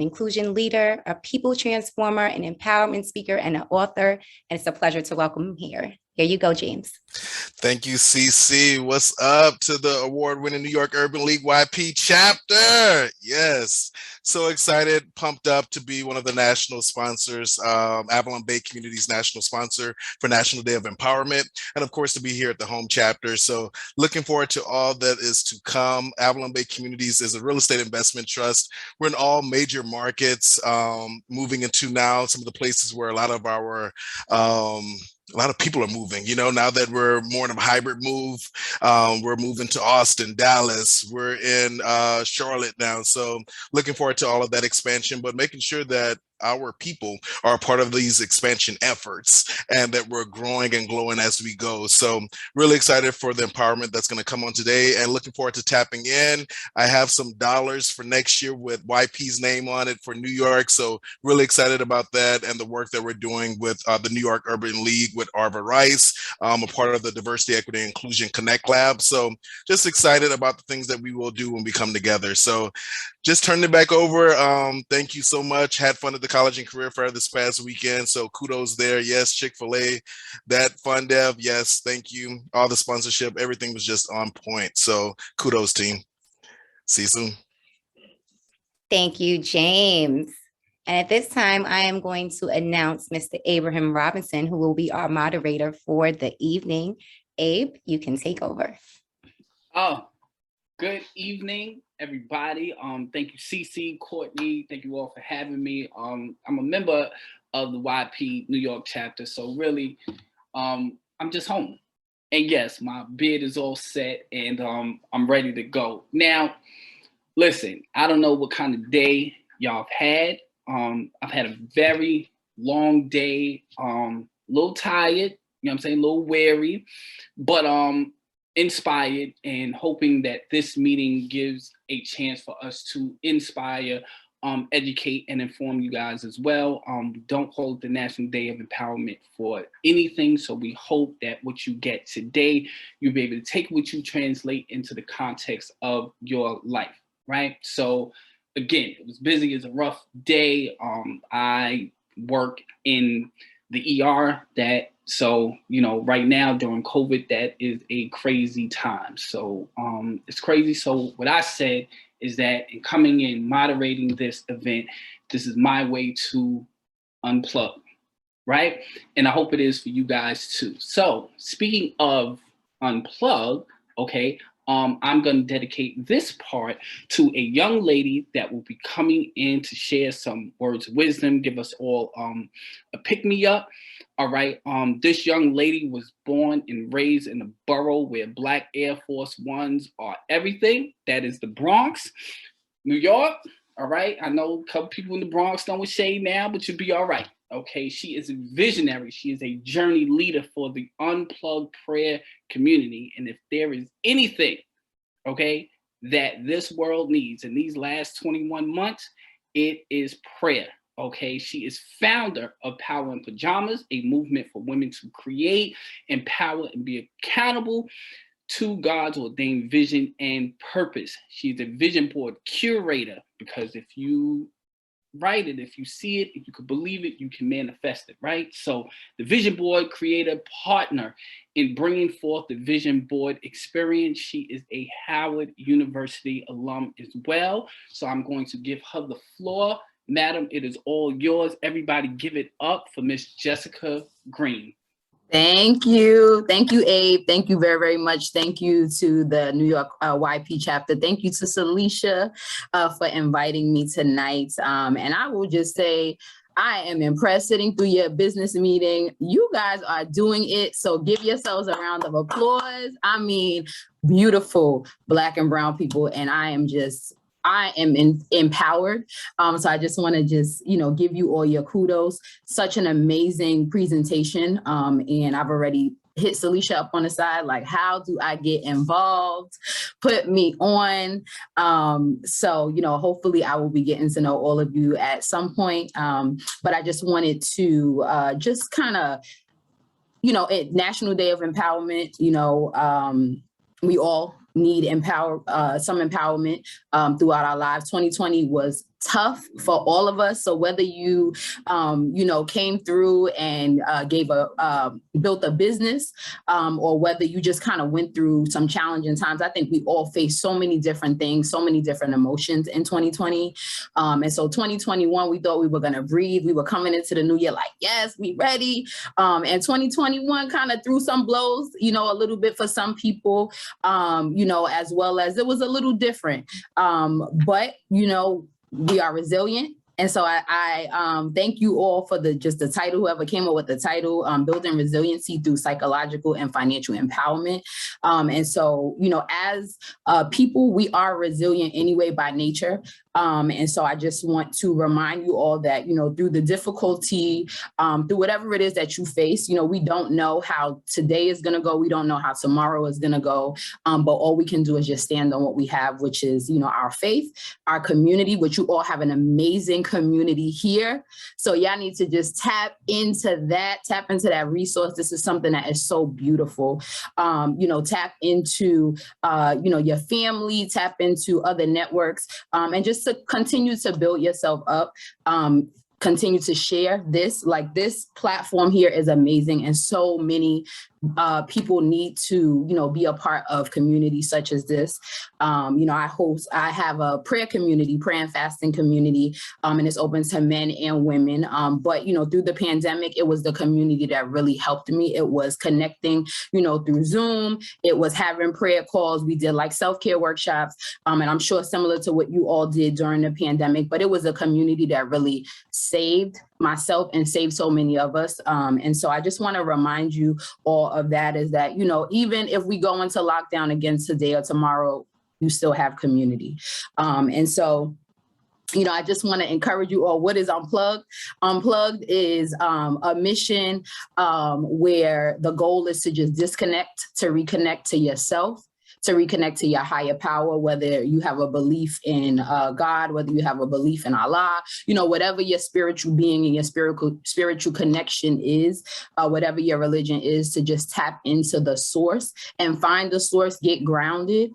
inclusion leader, a people transformer, an empowerment speaker, and an author. And it's a pleasure to welcome him here. Here you go, James. Thank you, CC. What's up to the award-winning New York Urban League YP chapter? Yes, so excited, pumped up to be one of the national sponsors, Avalon Bay Community's national sponsor for National Day of Empowerment, and of course to be here at the home chapter. So looking forward to all that is to come. Avalon Bay Communities is a real estate investment trust. We're in all major markets, moving into now some of the places where a lot of people are moving, now that we're more in a hybrid move. We're moving to Austin, Dallas, we're in Charlotte now. So looking forward to all of that expansion, but making sure that our people are a part of these expansion efforts and that we're growing and glowing as we go. So really excited for the empowerment that's going to come on today and looking forward to tapping in. I have some dollars for next year with YP's name on it for New York. So really excited about that and the work that we're doing with the New York Urban League with Arva Rice, a part of the Diversity, Equity, and Inclusion Connect Lab. So just excited about the things that we will do when we come together. So just turning it back over. Thank you so much. Had fun at the College and Career Fair this past weekend. So kudos there. Yes, Chick-fil-A, that Fun Dev. Yes, thank you. All the sponsorship, everything was just on point. So kudos, team. See you soon. Thank you, James. And at this time, I am going to announce Mr. Abraham Robinson, who will be our moderator for the evening. Abe, you can take over. Oh, good evening, everybody. Thank you, CC, Courtney. Thank you all for having me. I'm a member of the YP New York chapter, so really, I'm just home. And yes, my bid is all set, and I'm ready to go. Now, listen, I don't know what kind of day y'all have had. I've had a very long day, a little tired, a little weary, but inspired and hoping that this meeting gives a chance for us to inspire, educate, and inform you guys as well. Don't hold the National Day of Empowerment for anything, so we hope that what you get today, you'll be able to take what you translate into the context of your life, right? So again, it was busy. It's a rough day. I work in the ER right now during COVID, that is a crazy time. So it's crazy. So what I said is that in coming in, moderating this event, this is my way to unplug, right? And I hope it is for you guys too. So speaking of unplug, okay, I'm going to dedicate this part to a young lady that will be coming in to share some words of wisdom, give us all a pick-me-up. All right. This young lady was born and raised in a borough where Black Air Force Ones are everything. That is the Bronx, New York. All right. I know a couple people in the Bronx don't with shade now, but you'll be all right. Okay. She is a visionary. She is a journey leader for the Unplugged Prayer community. And if there is anything, okay, that this world needs in these last 21 months, it is prayer. Okay, she is founder of Power in Pajamas, a movement for women to create, empower, and be accountable to God's ordained vision and purpose. She's a vision board curator, because if you write it, if you see it, if you can believe it, you can manifest it, right? So the vision board creator partner in bringing forth the vision board experience. She is a Howard University alum as well. So I'm going to give her the floor. Madam, it is all yours. Everybody give it up for Miss Jessica Green. Thank you. Thank you, Abe. Thank you very, very much. Thank you to the New York YP chapter. Thank you to Celicia for inviting me tonight. And I will just say, I am impressed sitting through your business meeting. You guys are doing it. So give yourselves a round of applause. I mean, beautiful Black and brown people. And I am empowered. So I just want to give you all your kudos. Such an amazing presentation. And I've already hit Celicia up on the side, like, how do I get involved? Put me on. So, hopefully I will be getting to know all of you at some point. But I just wanted to just kind of, National Day of Empowerment, we all need some empowerment throughout our lives. 2020 was tough for all of us. So whether you, came through and built a business, or whether you just kind of went through some challenging times, I think we all faced so many different things, so many different emotions in 2020. And so 2021, we thought we were going to breathe. We were coming into the new year like, yes, we ready. And 2021 kind of threw some blows, a little bit for some people, as well as it was a little different. But, we are resilient. And so I thank you all for the title, whoever came up with the title, Building Resiliency Through Psychological and Financial Empowerment. And so, as people, we are resilient anyway by nature. And so I just want to remind you all that, through the difficulty, through whatever it is that you face, we don't know how today is going to go. We don't know how tomorrow is going to go. But all we can do is just stand on what we have, which is, our faith, our community, which you all have an amazing community here. So y'all need to just tap into that resource. This is something that is so beautiful. Tap into, your family, tap into other networks, and just to continue to build yourself up, continue to share this. Like, this platform here is amazing, and so many people need to, be a part of communities such as this. I have a prayer community, prayer and fasting community, and it's open to men and women. But, through the pandemic, it was the community that really helped me. It was connecting, through Zoom. It was having prayer calls. We did like self-care workshops, and I'm sure similar to what you all did during the pandemic, but it was a community that really saved myself and saved so many of us. And so I just want to remind you all of that, is that, even if we go into lockdown again today or tomorrow, you still have community. And so, I just want to encourage you all. What is Unplugged? Unplugged is a mission where the goal is to just disconnect, to reconnect to yourself, to reconnect to your higher power, whether you have a belief in God, whether you have a belief in Allah, whatever your spiritual being and your spiritual connection is, whatever your religion is, to just tap into the source and find the source, get grounded,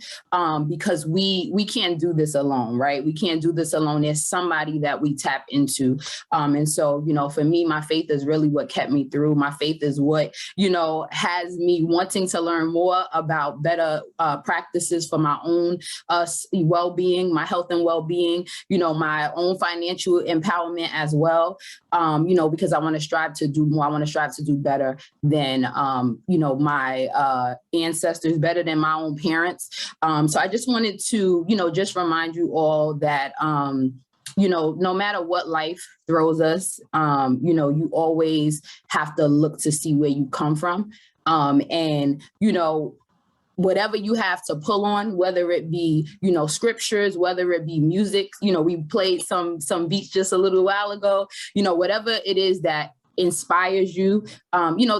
because we can't do this alone, right? We can't do this alone. There's somebody that we tap into. And so, for me, my faith is really what kept me through. My faith is what, has me wanting to learn more about better practices for my own well-being, my health and well-being, my own financial empowerment as well, because I want to strive to do more. I want to strive to do better than, my ancestors, better than my own parents. So I just wanted to, just remind you all that, no matter what life throws us, you always have to look to see where you come from. And, whatever you have to pull on, whether it be, scriptures, whether it be music, we played some beats just a little while ago, whatever it is that inspires you,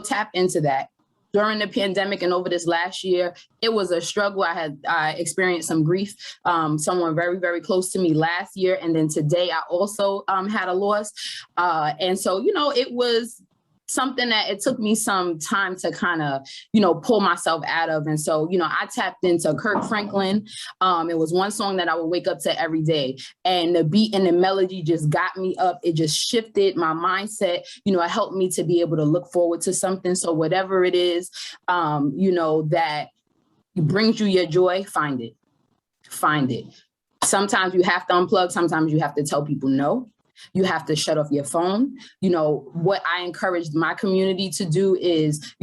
tap into that. During the pandemic and over this last year, it was a struggle. I experienced some grief, someone very, very close to me last year. And then today I also had a loss. And so, it was something that it took me some time to kind of, pull myself out of. And so, I tapped into Kirk Franklin. It was one song that I would wake up to every day, and the beat and the melody just got me up. It just shifted my mindset. It helped me to be able to look forward to something. So whatever it is, that brings you your joy, find it. Sometimes you have to unplug. Sometimes you have to tell people no. You have to shut off your phone. What I encouraged my community to do is,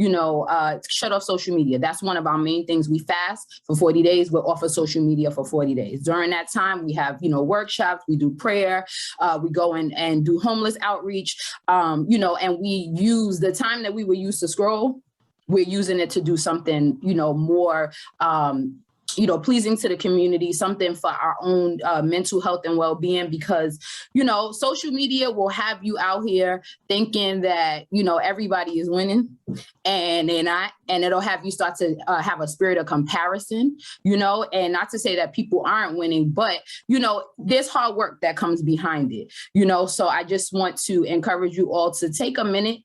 shut off social media. That's one of our main things. We fast for 40 days. We're off of social media for 40 days. During that time, we have, workshops, we do prayer, we go in and do homeless outreach, and we use the time that we would use to scroll. We're using it to do something, more, pleasing to the community, something for our own mental health and well-being, because, social media will have you out here thinking that, everybody is winning, and they're not, and it'll have you start to have a spirit of comparison, and not to say that people aren't winning, but, there's hard work that comes behind it, so I just want to encourage you all to take a minute,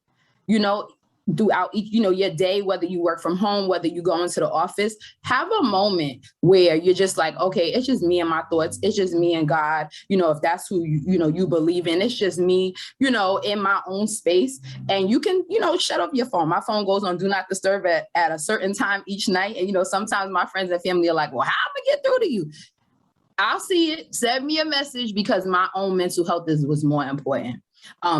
throughout each, your day, whether you work from home, whether you go into the office, have a moment where you're just like, okay, it's just me and my thoughts. It's just me and God. If that's who you believe in, it's just me, in my own space. And you can, shut off your phone. My phone goes on do not disturb at a certain time each night. And, sometimes my friends and family are like, well, how am I get through to you? I'll see it. Send me a message, because my own mental health was more important.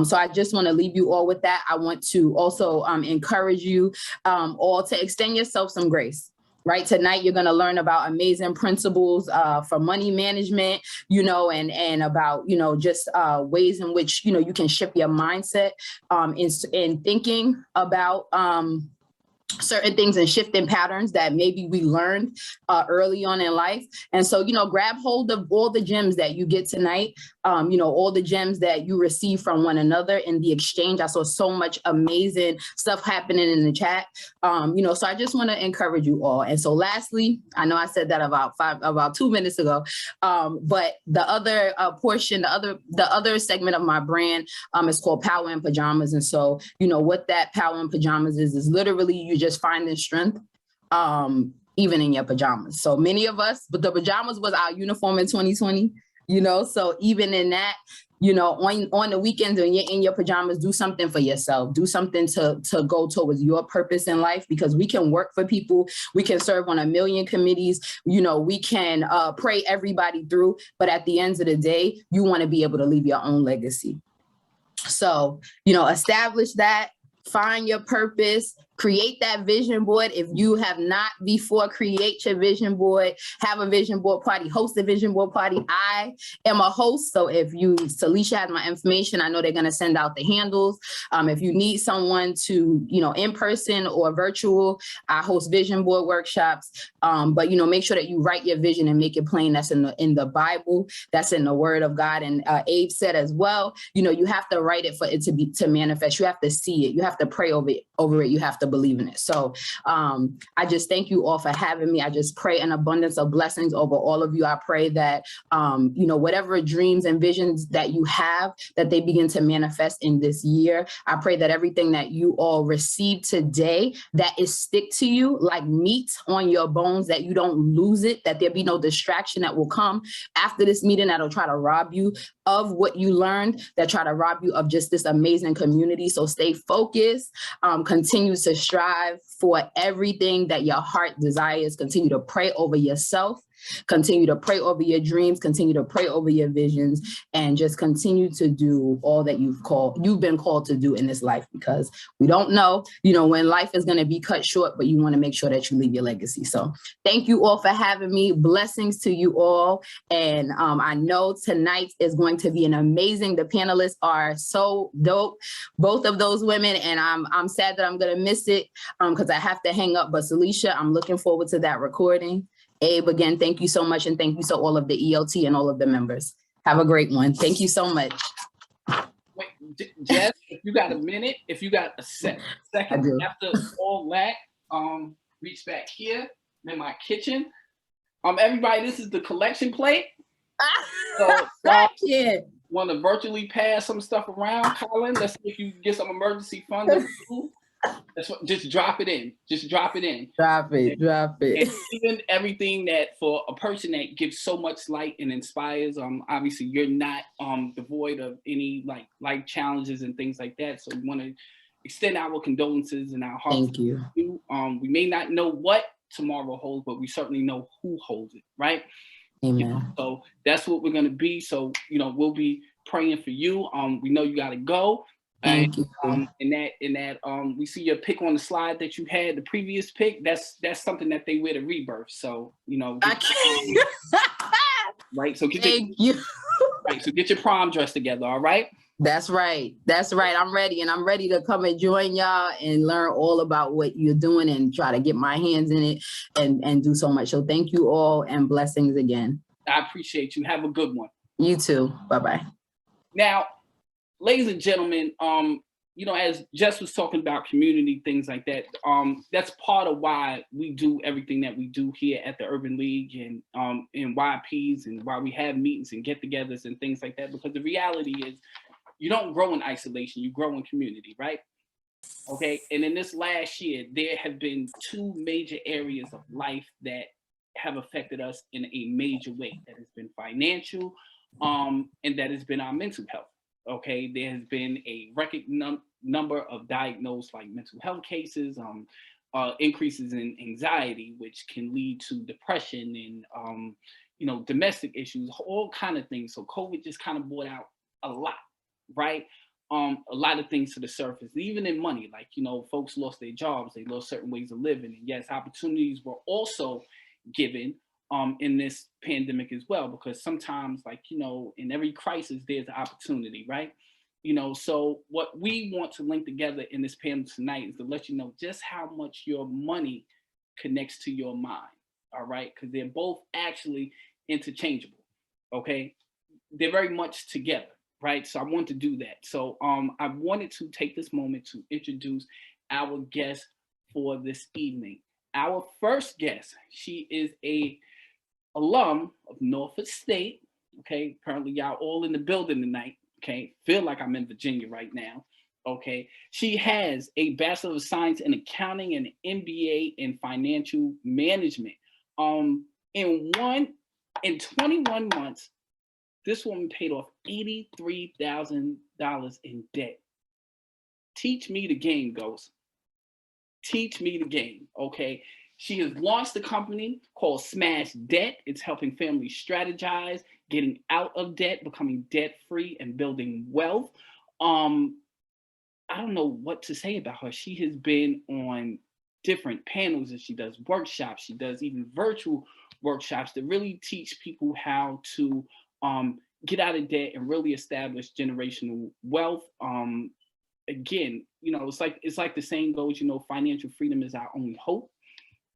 So I just want to leave you all with that. I want to also encourage you all to extend yourself some grace. Right. Tonight, you're going to learn about amazing principles for money management, and about, just ways in which, you can shift your mindset in thinking about certain things and shifting patterns that maybe we learned early on in life. And so, grab hold of all the gems that you get tonight, all the gems that you receive from one another in the exchange. I saw so much amazing stuff happening in the chat, so I just want to encourage you all. And so lastly, I know I said that about 2 minutes ago, but the other portion, the other segment of my brand is called Power in Pajamas. And so, what that Power in Pajamas is literally you just finding strength, even in your pajamas. So many of us, but the pajamas was our uniform in 2020, so even in that, on the weekends when you're in your pajamas, do something for yourself, do something to go towards your purpose in life, because we can work for people. We can serve on a million committees, we can pray everybody through, but at the end of the day, you want to be able to leave your own legacy. So, establish that, find your purpose, create that vision board. If you have not before, create your vision board, have a vision board party, host a vision board party. I am a host. So if Salisha has my information, I know they're going to send out the handles. If you need someone to, in person or virtual, I host vision board workshops. But, make sure that you write your vision and make it plain. That's in the Bible. That's in the word of God. And Abe said as well, you have to write it for it to manifest. You have to see it. You have to pray over it. You have to believe in it. So I just thank you all for having me. I just pray an abundance of blessings over all of you. I pray that, whatever dreams and visions that you have, that they begin to manifest in this year. I pray that everything that you all receive today, that it stick to you like meat on your bones, that you don't lose it, that there be no distraction that will come after this meeting that'll try to rob you of what you learned, that try to rob you of just this amazing community. So stay focused, continue to strive for everything that your heart desires, continue to pray over yourself, continue to pray over your dreams, continue to pray over your visions, and just continue to do all that you've been called to do in this life, because we don't know, when life is going to be cut short, but you want to make sure that you leave your legacy. So thank you all for having me. Blessings to you all. And I know tonight is going to be an amazing, the panelists are so dope, both of those women. And I'm sad that I'm going to miss it because I have to hang up. But Salisha, I'm looking forward to that recording. Abe, again, thank you so much. And thank you to all of the ELT and all of the members. Have a great one. Thank you so much. Wait, Jess, if you got a minute, if you got a second after all that, reach back here in my kitchen. Everybody, this is the collection plate. So want to virtually pass some stuff around, Colin? Let's see if you can get some emergency funds. Just drop it in. Just drop it in. Drop it. And even everything that for a person that gives so much light and inspires, obviously you're not devoid of any life challenges and things like that. So we want to extend our condolences and our hearts. Thank you. We may not know what tomorrow holds, but we certainly know who holds it, right? Amen. So that's what we're gonna be. So we'll be praying for you. We know you gotta go. Thank you. In that we see your pick on the slide that you had, the previous pick. That's something that they wear to Rebirth. So right. So get your prom dress together. All right. That's right. I'm ready, and I'm ready to come and join y'all and learn all about what you're doing and try to get my hands in it and do so much. So thank you all and blessings again. I appreciate you. Have a good one. You too. Bye-bye. Now, ladies and gentlemen, as Jess was talking about community, things like that, that's part of why we do everything that we do here at the Urban League and in YPs, and why we have meetings and get-togethers and things like that, because the reality is you don't grow in isolation, you grow in community, right? Okay, and in this last year, there have been two major areas of life that have affected us in a major way. That has been financial, and that has been our mental health. Okay, there has been a record number of diagnosed like mental health cases, increases in anxiety, which can lead to depression and domestic issues, all kind of things. So COVID just kind of brought out a lot, right? A lot of things to the surface, even in money, like, folks lost their jobs, they lost certain ways of living. And yes, opportunities were also given in this pandemic as well, because sometimes, like, in every crisis, there's an opportunity, right? So what we want to link together in this panel tonight is to let you know just how much your money connects to your mind, all right? Because they're both actually interchangeable, okay? They're very much together. Right, so I want to do that. So I wanted to take this moment to introduce our guest for this evening. Our first guest, she is a alum of Norfolk State. Okay, apparently y'all all in the building tonight. Okay, feel like I'm in Virginia right now. Okay, she has a Bachelor of Science in Accounting and an MBA in Financial Management. In 21 months. This woman paid off $83,000 in debt. Teach me the game, Ghost. Teach me the game, okay? She has launched a company called Smash Debt. It's helping families strategize, getting out of debt, becoming debt-free, and building wealth. I don't know what to say about her. She has been on different panels, and she does workshops. She does even virtual workshops that really teach people how to get out of debt and really establish generational wealth. Again, it's like the saying goes, financial freedom is our only hope.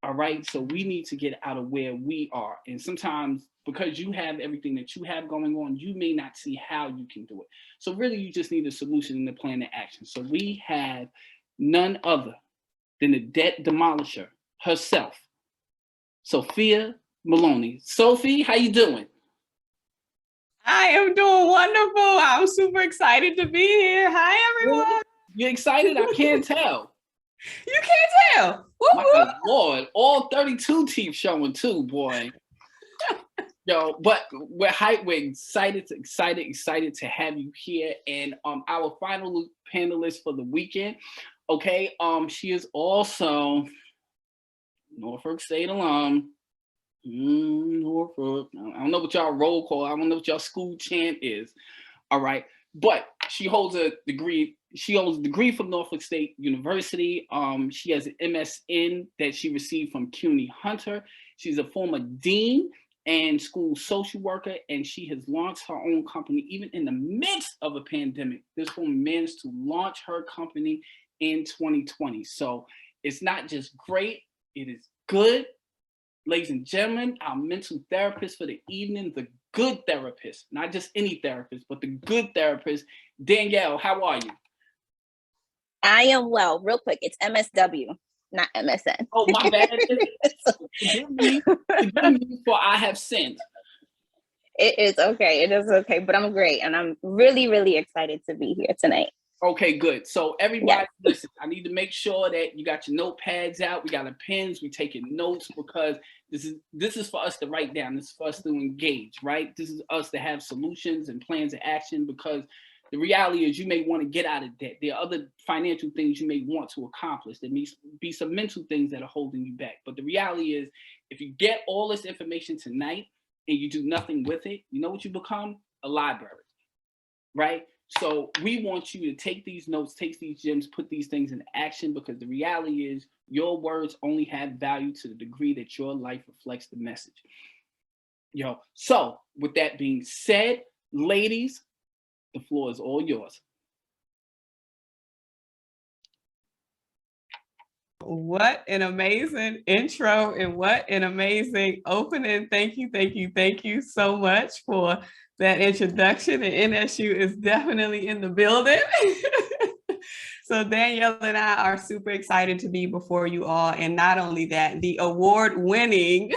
All right, so we need to get out of where we are, and sometimes because you have everything that you have going on, you may not see how you can do it. So really, you just need a solution and a plan of action. So we have none other than the debt demolisher herself, Sophia Meloné. Sophie, how you doing? I am doing wonderful. I'm super excited to be here. Hi, everyone. You excited? I can't tell. You can't tell. Whoop, My whoop. Lord, all 32 teeth showing too, boy. Yo, but we're hyped. We're excited to have you here. And our final panelist for the weekend. Okay, she is also Norfolk State alum. Norfolk. I don't know what y'all roll call. I don't know what y'all school chant is. All right, but she holds a degree. She holds a degree from Norfolk State University. She has an MSN that she received from CUNY Hunter. She's a former dean and school social worker, and she has launched her own company even in the midst of a pandemic. This woman managed to launch her company in 2020. So it's not just great, it is good. Ladies and gentlemen, our mental therapist for the evening, the good therapist, not just any therapist, but the good therapist, Danielle, how are you? I am well. Real quick, it's MSW, not MSN. Oh, my bad. Forgive me for I have sinned. It is okay. It is okay. But I'm great. And I'm really, really excited to be here tonight. Okay, good. So everybody, listen, I need to make sure that you got your notepads out. We got our pens. We taking notes because this is for us to write down. This is for us to engage, right? This is us to have solutions and plans of action, because the reality is you may want to get out of debt. There are other financial things you may want to accomplish. There may be some mental things that are holding you back. But the reality is, if you get all this information tonight and you do nothing with it, you know what you become? A library, right? So we want you to take these notes, take these gems, put these things in action, because the reality is your words only have value to the degree that your life reflects the message. So with that being said, ladies, the floor is all yours. What an amazing intro and what an amazing opening. Thank you so much for that introduction. And NSU is definitely in the building. So Danielle and I are super excited to be before you all. And not only that, the award-winning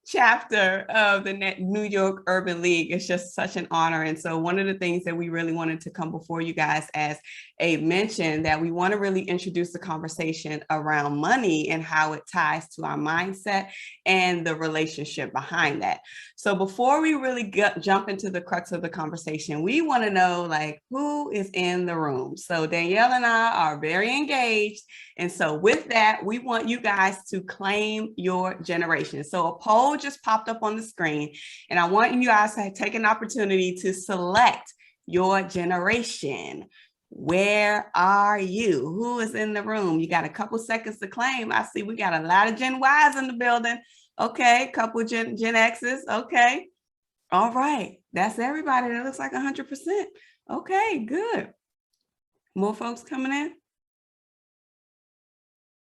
chapter of the New York Urban League. It's just such an honor. And so one of the things that we really wanted to come before you guys, as Abe mentioned, that we want to really introduce the conversation around money and how it ties to our mindset and the relationship behind that. So before we really jump into the crux of the conversation, we want to know, like, who is in the room. So Danielle and I are very engaged. And so with that, we want you guys to claim your generation. So a poll just popped up on the screen, and I want you guys to take an opportunity to select your generation. Where are you? Who is in the room? You got a couple seconds to claim. I see we got a lot of Gen Ys in the building. Okay, couple Gen X's. Okay. All right. That's everybody. That looks like 100%. Okay, good. More folks coming in?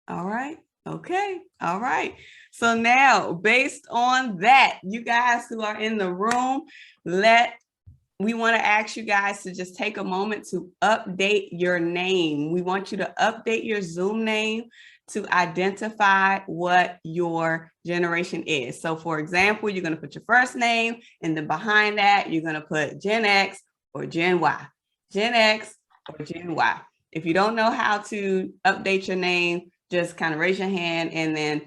All right. Okay. All right. So now, based on that, you guys who are in the room, we want to ask you guys to just take a moment to update your name. We want you to update your Zoom name to identify what your generation is. So for example, you're going to put your first name, and then behind that, you're going to put Gen X or Gen Y. Gen X or Gen Y. If you don't know how to update your name, just kind of raise your hand, and then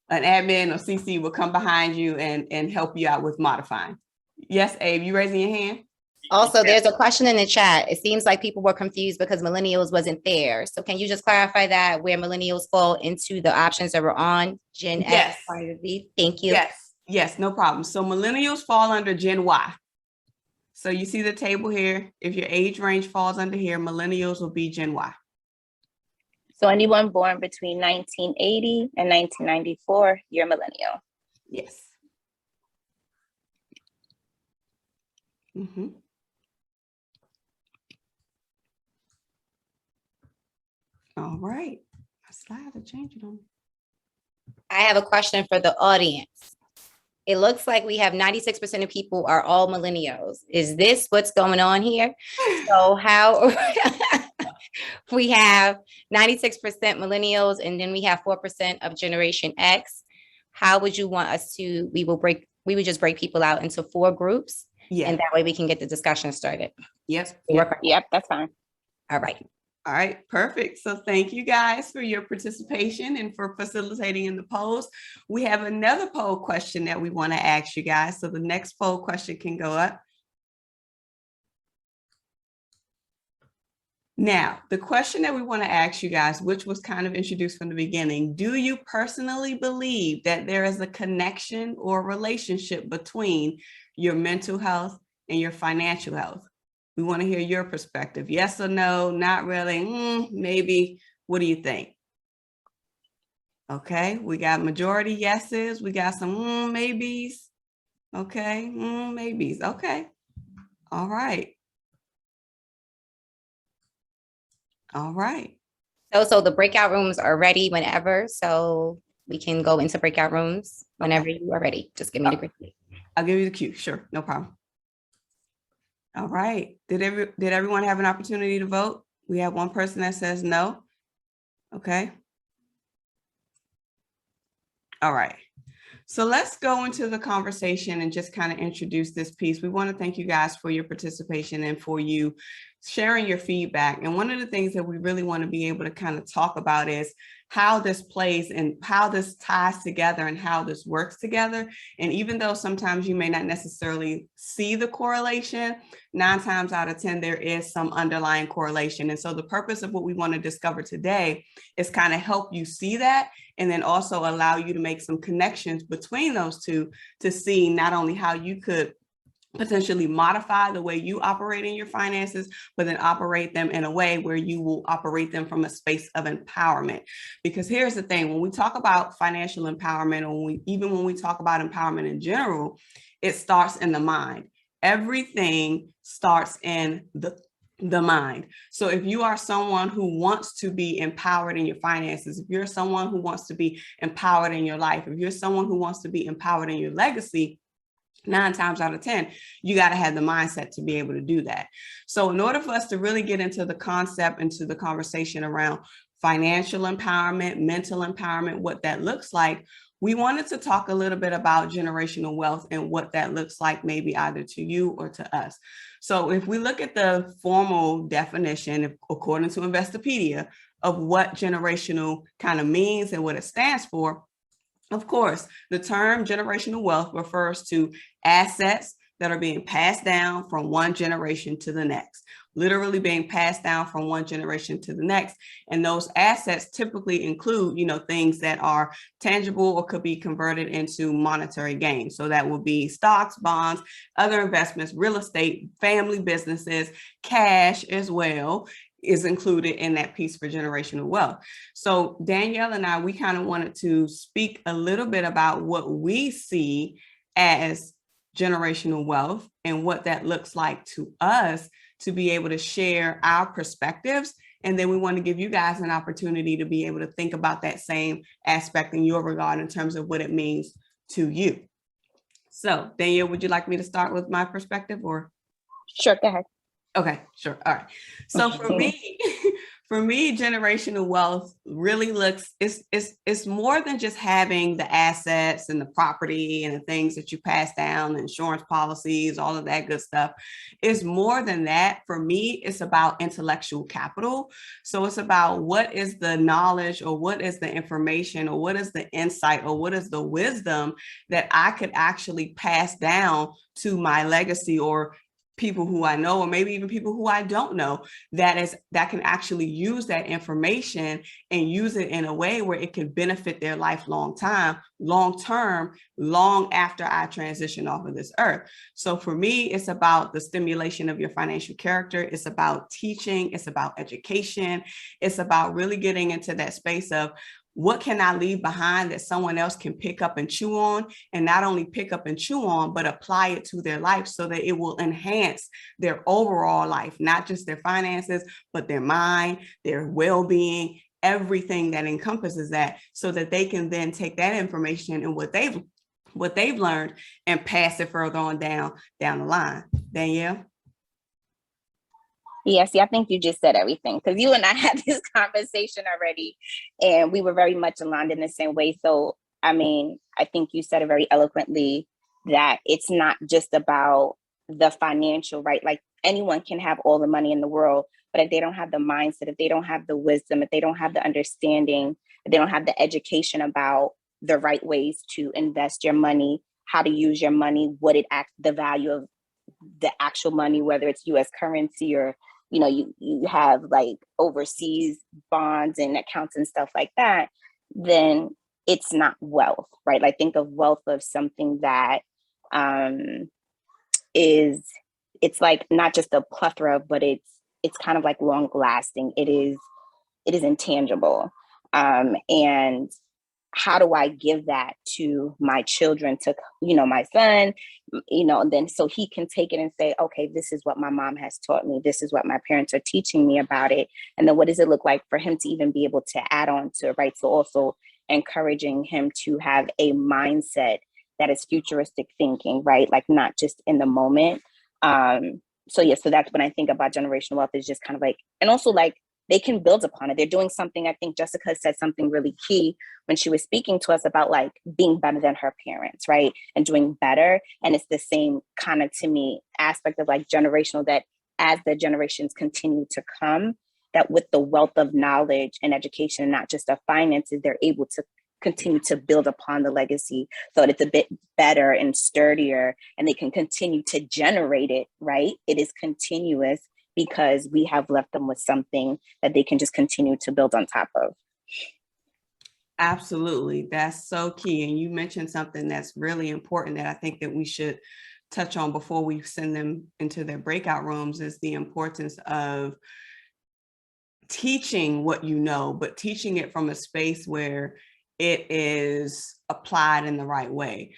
an admin or CC will come behind you and help you out with modifying. Yes, Abe, you raising your hand? Also, there's a question in the chat. It seems like people were confused because millennials wasn't there. So can you just clarify that, where millennials fall into the options that were on Gen X? Thank you. Yes, no problem. So millennials fall under Gen Y. So you see the table here. If your age range falls under here, millennials will be Gen Y. So anyone born between 1980 and 1994, you're millennial. Yes. Mm-hmm. All right. My slides are changing on me. I have a question for the audience. It looks like we have 96% of people are all millennials. Is this what's going on here? So how we have 96% millennials, and then we have 4% of Generation X. How would you want us to, we would just break people out into 4 groups. Yeah. And that way we can get the discussion started. Yes. Yep, that's fine. All right. All right, perfect. So thank you guys for your participation and for facilitating in the polls. We have another poll question that we want to ask you guys. So the next poll question can go up. Now, the question that we want to ask you guys, which was kind of introduced from the beginning, do you personally believe that there is a connection or relationship between your mental health and your financial health? We want to hear your perspective. Yes or no, not really, maybe. What do you think? Okay, we got majority yeses. We got some maybes. Okay, maybes. Okay, all right. All right. So the breakout rooms are ready whenever. So we can go into breakout rooms whenever you are ready. Just give me the green light. I'll give you the cue. Sure, no problem. All right. Did everyone have an opportunity to vote? We have one person that says no. Okay. All right. So let's go into the conversation and just kind of introduce this piece. We want to thank you guys for your participation and for you sharing your feedback. And one of the things that we really want to be able to kind of talk about is how this plays and how this ties together and how this works together. And even though sometimes you may not necessarily see the correlation, 9 times out of 10, there is some underlying correlation. And so the purpose of what we want to discover today is kind of help you see that, and then also allow you to make some connections between those two to see not only how you could potentially modify the way you operate in your finances, but then operate them in a way where you will operate them from a space of empowerment. Because here's the thing, when we talk about financial empowerment, or even when we talk about empowerment in general, it starts in the mind. Everything starts in the mind. So if you are someone who wants to be empowered in your finances, if you're someone who wants to be empowered in your life, if you're someone who wants to be empowered in your legacy, 9 times out of 10, you got to have the mindset to be able to do that. So in order for us to really get into the concept, into the conversation around financial empowerment, mental empowerment, what that looks like, we wanted to talk a little bit about generational wealth and what that looks like, maybe either to you or to us. So if we look at the formal definition, according to Investopedia, of what generational kind of means and what it stands for, of course, the term generational wealth refers to assets that are being passed down from one generation to the next, literally being passed down from one generation to the next. And those assets typically include, things that are tangible or could be converted into monetary gain. So that would be stocks, bonds, other investments, real estate, family businesses, cash as well is included in that piece for generational wealth. So Danielle and I, we kind of wanted to speak a little bit about what we see as generational wealth and what that looks like to us to be able to share our perspectives. And then we want to give you guys an opportunity to be able to think about that same aspect in your regard in terms of what it means to you. So Danielle, would you like me to start with my perspective or? Sure, go ahead. Okay, sure. All right. So for me, generational wealth really looks, it's more than just having the assets and the property and the things that you pass down, the insurance policies, all of that good stuff. It's more than that. For me, it's about intellectual capital. So it's about what is the knowledge or what is the information or what is the insight or what is the wisdom that I could actually pass down to my legacy or people who I know, or maybe even people who I don't know, that can actually use that information and use it in a way where it can benefit their life long term, long after I transition off of this earth. So for me, it's about the stimulation of your financial character. It's about teaching. It's about education. It's about really getting into that space of what can I leave behind that someone else can pick up and chew on, and not only pick up and chew on, but apply it to their life so that it will enhance their overall life, not just their finances, but their mind, their well-being, everything that encompasses that, so that they can then take that information and what they've learned and pass it further on down the line. Danielle? Yeah, see, I think you just said everything, because you and I had this conversation already and we were very much aligned in the same way. So, I mean, I think you said it very eloquently that it's not just about the financial, right? Like anyone can have all the money in the world, but if they don't have the mindset, if they don't have the wisdom, if they don't have the understanding, if they don't have the education about the right ways to invest your money, how to use your money, the value of the actual money, whether it's US currency or you have like overseas bonds and accounts and stuff like that, then it's not wealth, right? Like think of wealth of something that it's like not just a plethora, but it's kind of like long lasting. It is intangible. And how do I give that to my children, to, my son, and then so he can take it and say, okay, this is what my mom has taught me. This is what my parents are teaching me about it. And then what does it look like for him to even be able to add on to, right? So also encouraging him to have a mindset that is futuristic thinking, right? Like not just in the moment. So that's when I think about generational wealth, is just kind of like, and also like, they can build upon it. They're doing something. I think Jessica said something really key when she was speaking to us about like being better than her parents, right? And doing better. And it's the same kind of, to me, aspect of like generational, that as the generations continue to come, that with the wealth of knowledge and education, and not just of finances, they're able to continue to build upon the legacy so that it's a bit better and sturdier, and they can continue to generate it, right? It is continuous, because we have left them with something that they can just continue to build on top of. Absolutely. That's so key. And you mentioned something that's really important that I think that we should touch on before we send them into their breakout rooms, is the importance of teaching what you know, but teaching it from a space where it is applied in the right way.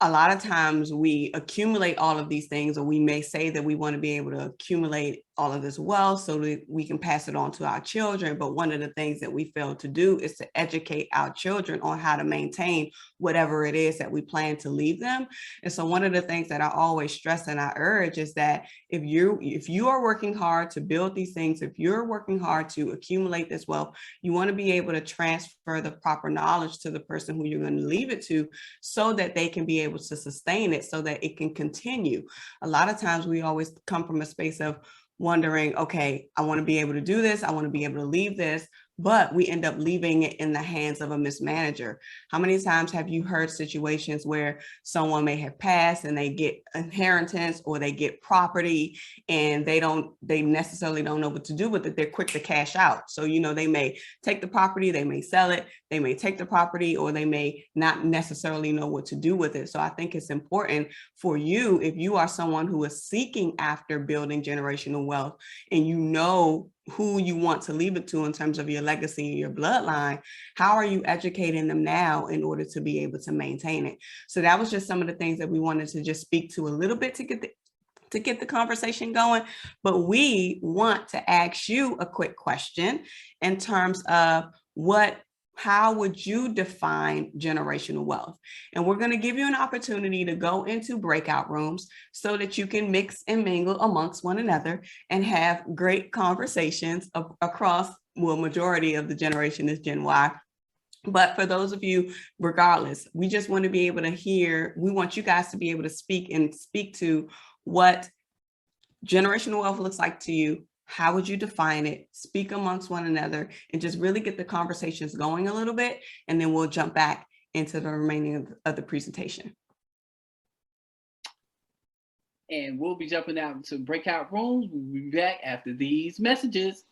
A lot of times we accumulate all of these things, or we may say that we want to be able to accumulate all of this wealth so that we can pass it on to our children. But one of the things that we fail to do is to educate our children on how to maintain whatever it is that we plan to leave them. And so one of the things that I always stress and I urge is that if you are working hard to build these things, if you're working hard to accumulate this wealth, you want to be able to transfer the proper knowledge to the person who you're going to leave it to so that they can be able to sustain it, so that it can continue. A lot of times we always come from a space of wondering, okay, I want to be able to do this, I want to be able to leave this, but we end up leaving it in the hands of a mismanager. How many times have you heard situations where someone may have passed and they get inheritance or they get property and they necessarily don't know what to do with it? They're quick to cash out. So, you know, they may take the property, they may sell it, they may take the property, or they may not necessarily know what to do with it. So I think it's important for you, if you are someone who is seeking after building generational wealth and you know who you want to leave it to in terms of your legacy and your bloodline, how are you educating them now in order to be able to maintain it? So that was just some of the things that we wanted to just speak to a little bit to get the conversation going. But we want to ask you a quick question in terms of how would you define generational wealth? And we're going to give you an opportunity to go into breakout rooms so that you can mix and mingle amongst one another and have great conversations across, well, majority of the generation is Gen Y. But for those of you, regardless, we just want to be able to hear, we want you guys to be able to speak to what generational wealth looks like to you. How would you define it? Speak amongst one another and just really get the conversations going a little bit. And then we'll jump back into the remaining of the presentation. And we'll be jumping out into breakout rooms. We'll be back after these messages.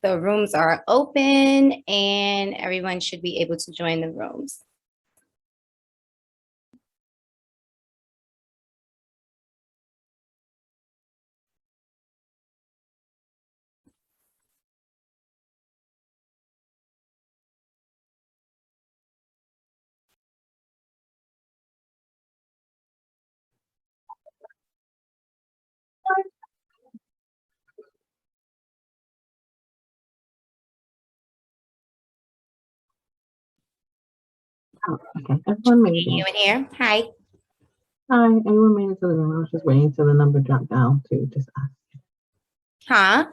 The rooms are open and everyone should be able to join the rooms. Oh, okay. Everyone made You it. in here? Hi. Hi, everyone made it to the room. I was just waiting till the number dropped down to just ask. Huh?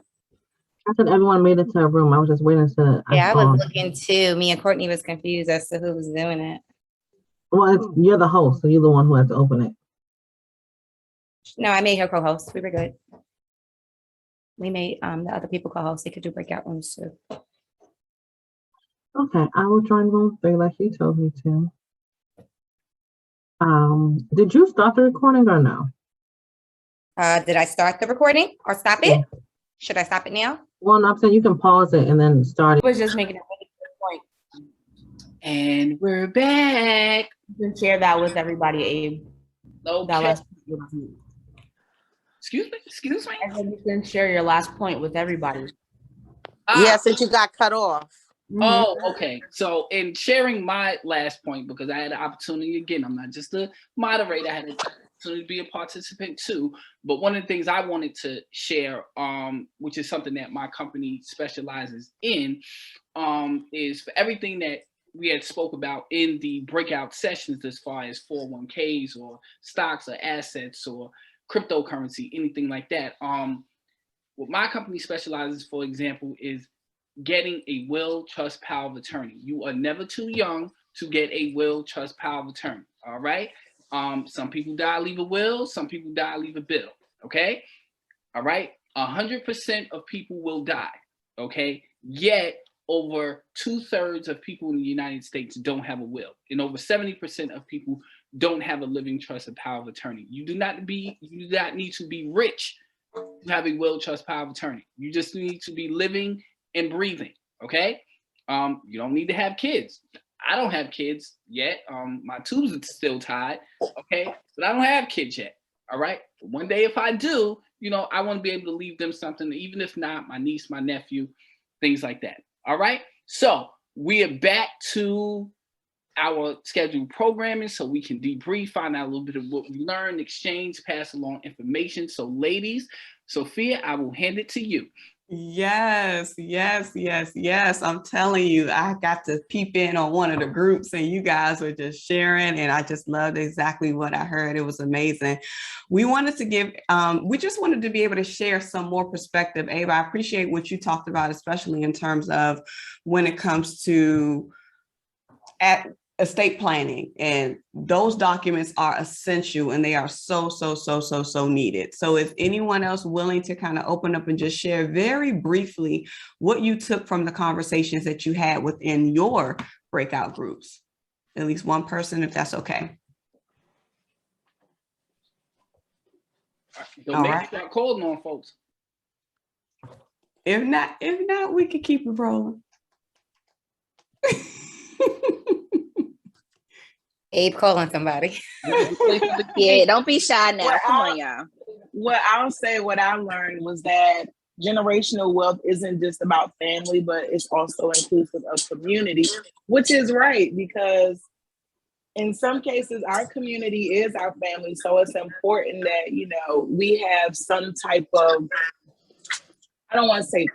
I said everyone made it to a room. I was just waiting to. Yeah, I was looking too. Me and Courtney was confused as to who was doing it. Well, you're the host, so you're the one who has to open it. No, I made her co-host. We were good. We made the other people co-host. They could do breakout rooms too. Okay, I will join room 3 like you told me to. Did you start the recording or no? Did I start the recording or stop it? Yeah. Should I stop it now? Well, no, I'm saying you can pause it and then start it. I was just making a really good point. And we're back. You can share that with everybody, Abe. Okay. That last point with you. Excuse me. I said you can share your last point with everybody. Yeah, since you got cut off. Oh, okay. So in sharing my last point, because I had an opportunity, again, I'm not just a moderator, I had an opportunity to be a participant too. But one of the things I wanted to share, which is something that my company specializes in, is for everything that we had spoke about in the breakout sessions as far as 401ks or stocks or assets or cryptocurrency, anything like that. What my company specializes, for example, is getting a will, trust, power of attorney. You are never too young to get a will, trust, power of attorney. All right. Some people die, leave a will. Some people die, leave a bill. Okay. All right. 100% of people will die. Okay. Yet over 2/3 of people in the United States don't have a will, and over 70% of people don't have a living trust and power of attorney. You do not need to be rich to have a will, trust, power of attorney. You just need to be living and breathing. Okay. You don't need to have kids. I don't have kids yet. My tubes are still tied. Okay. But I don't have kids yet. All right. But one day if I do, I want to be able to leave them something, even if not my niece, my nephew, things like that. All right. So we are back to our scheduled programming so we can debrief, find out a little bit of what we learned, exchange, pass along information. So ladies, Sophia, I will hand it to you. Yes. I'm telling you, I got to peep in on one of the groups and you guys were just sharing, and I just loved exactly what I heard. It was amazing. We wanted to we just wanted to be able to share some more perspective. Abe, I appreciate what you talked about, especially in terms of when it comes to estate planning, and those documents are essential and they are so needed. So if anyone else willing to kind of open up and just share very briefly what you took from the conversations that you had within your breakout groups, at least one person, if that's okay. Don't make start calling on folks. If not, we can keep it rolling. Abe calling somebody. Yeah, don't be shy now. Well, Come on, y'all. What I'll say, what I learned was that generational wealth isn't just about family, but it's also inclusive of community, which is right, because in some cases, our community is our family. So it's important that, we have some type of, I don't want to say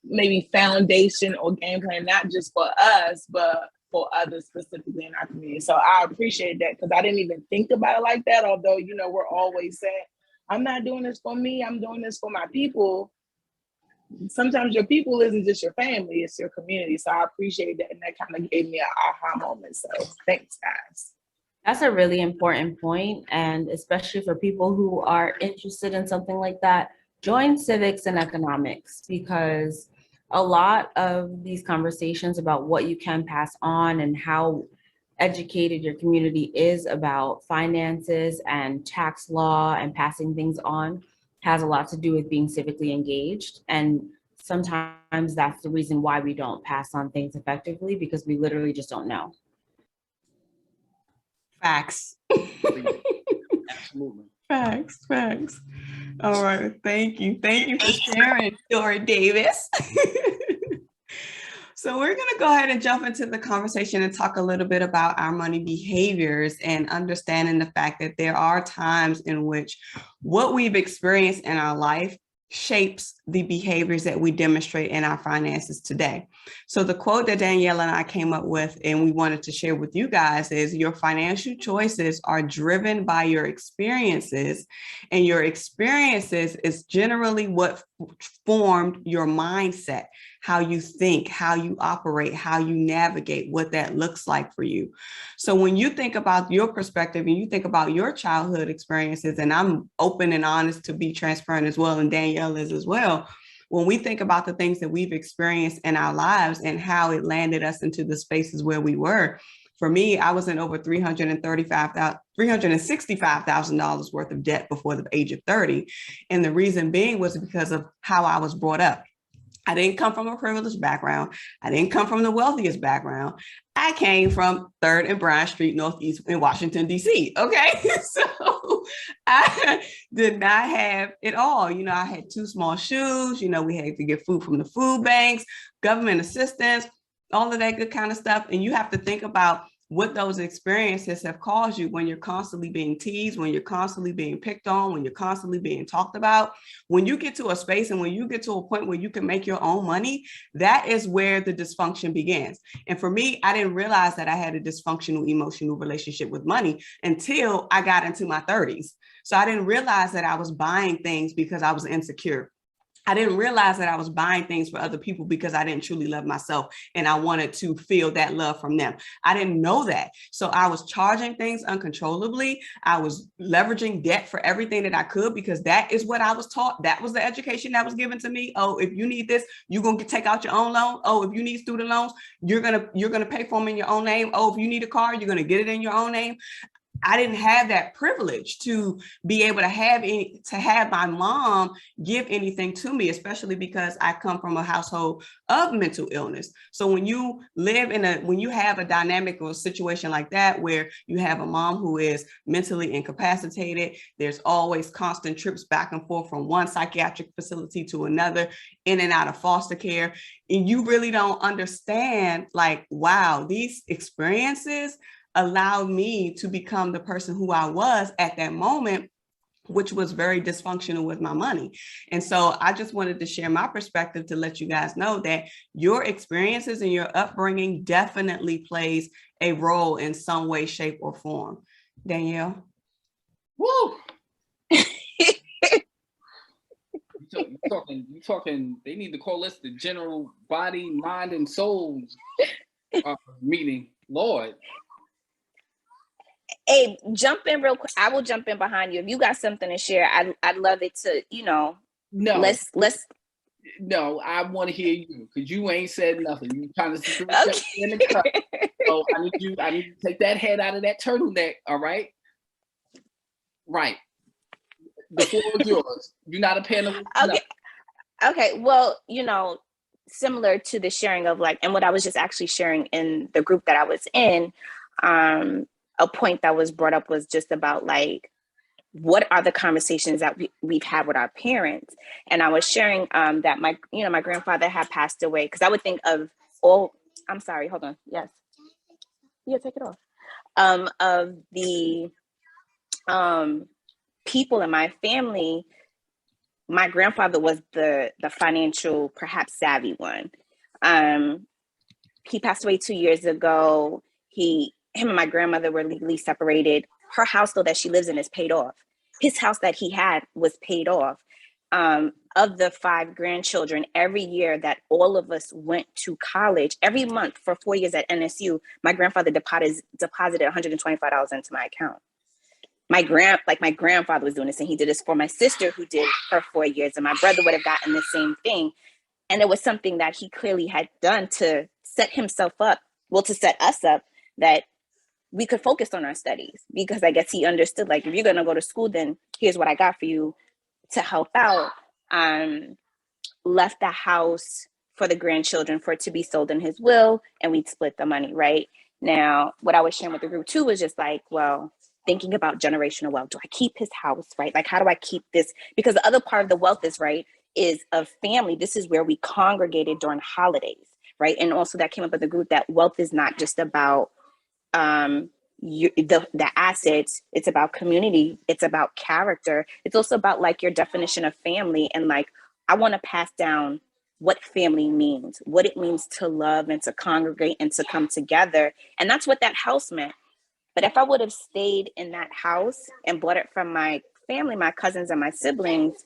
maybe foundation or game plan, not just for us, but for others specifically in our community. So I appreciate that, because I didn't even think about it like that. Although, we're always saying, I'm not doing this for me, I'm doing this for my people. Sometimes your people isn't just your family, it's your community. So I appreciate that. And that kind of gave me an aha moment. So thanks, guys. That's a really important point, and especially for people who are interested in something like that, join civics and economics, because a lot of these conversations about what you can pass on and how educated your community is about finances and tax law and passing things on has a lot to do with being civically engaged. And sometimes that's the reason why we don't pass on things effectively, because we literally just don't know. Facts. Absolutely. Facts. All right. Thank you for sharing, Dory Davis. So we're going to go ahead and jump into the conversation and talk a little bit about our money behaviors and understanding the fact that there are times in which what we've experienced in our life shapes the behaviors that we demonstrate in our finances today. So the quote that Danielle and I came up with and we wanted to share with you guys is, your financial choices are driven by your experiences, and your experiences is generally what formed your mindset, how you think, how you operate, how you navigate, what that looks like for you. So when you think about your perspective and you think about your childhood experiences, and I'm open and honest to be transparent as well, and Danielle is as well, when we think about the things that we've experienced in our lives and how it landed us into the spaces where we were, For me, I was in over $365,000 worth of debt before the age of 30. And the reason being was because of how I was brought up. I didn't come from a privileged background. I didn't come from the wealthiest background. I came from 3rd and Bryant Street, Northeast in Washington, D.C. Okay. So I did not have it all. You know, I had 2 small shoes. You know, we had to get food from the food banks, government assistance, all of that good kind of stuff. And you have to think about what those experiences have caused you when you're constantly being teased, when you're constantly being picked on, when you're constantly being talked about. When you get to a space and when you get to a point where you can make your own money, that is where the dysfunction begins. And for me, I didn't realize that I had a dysfunctional emotional relationship with money until I got into my 30s. So I didn't realize that I was buying things because I was insecure. I didn't realize that I was buying things for other people because I didn't truly love myself and I wanted to feel that love from them. I didn't know that. So I was charging things uncontrollably. I was leveraging debt for everything that I could because that is what I was taught. That was the education that was given to me. Oh, if you need this, you're going to take out your own loan. Oh, if you need student loans, you're going to pay for them in your own name. Oh, if you need a car, you're going to get it in your own name. I didn't have that privilege to be able to have my mom give anything to me, especially because I come from a household of mental illness. So when you when you have a dynamic or a situation like that, where you have a mom who is mentally incapacitated, there's always constant trips back and forth from one psychiatric facility to another, in and out of foster care. And you really don't understand, like, wow, these experiences allowed me to become the person who I was at that moment, which was very dysfunctional with my money. And so I just wanted to share my perspective to let you guys know that your experiences and your upbringing definitely plays a role in some way, shape, or form. Danielle? Woo! You talking, they need to call this the general body, mind, and soul meeting. Lord. Hey, jump in real quick. I will jump in behind you. If you got something to share, I'd love it to, No. Let's. No, I want to hear you because you ain't said nothing. You trying to sit in the cup. So I need you to take that head out of that turtleneck. All right. Right. The floor is yours. You're not a panelist. Okay. Okay. Well, similar to the sharing of and what I was just actually sharing in the group that I was in, a point that was brought up was just about what are the conversations that we've had with our parents. And I was sharing that my grandfather had passed away, because I would think of I'm sorry, hold on. Yes. Yeah, take it off. Of the people in my family, my grandfather was the financial, perhaps savvy one. He passed away 2 years ago. Him and my grandmother were legally separated. Her house, though, that she lives in is paid off. His house that he had was paid off. Of the 5 grandchildren, every year that all of us went to college, every month for 4 years at NSU, my grandfather deposited $125 into my account. My grandfather was doing this, and he did this for my sister, who did her 4 years, and my brother would have gotten the same thing. And it was something that he clearly had done to set himself up, to set us up, that we could focus on our studies, because I guess he understood, if you're going to go to school, then here's what I got for you to help out. Left the house for the grandchildren for it to be sold in his will, and we'd split the money. Right now, what I was sharing with the group too was just thinking about generational wealth. Do I keep his house? Right? How do I keep this? Because the other part of the wealth is of family. This is where we congregated during holidays. Right. And also that came up with the group, that wealth is not just about the assets. It's about community. It's about character. It's also about your definition of family. And I want to pass down what family means, what it means to love and to congregate and to come together. And that's what that house meant. But if I would have stayed in that house and bought it from my family, my cousins and my siblings,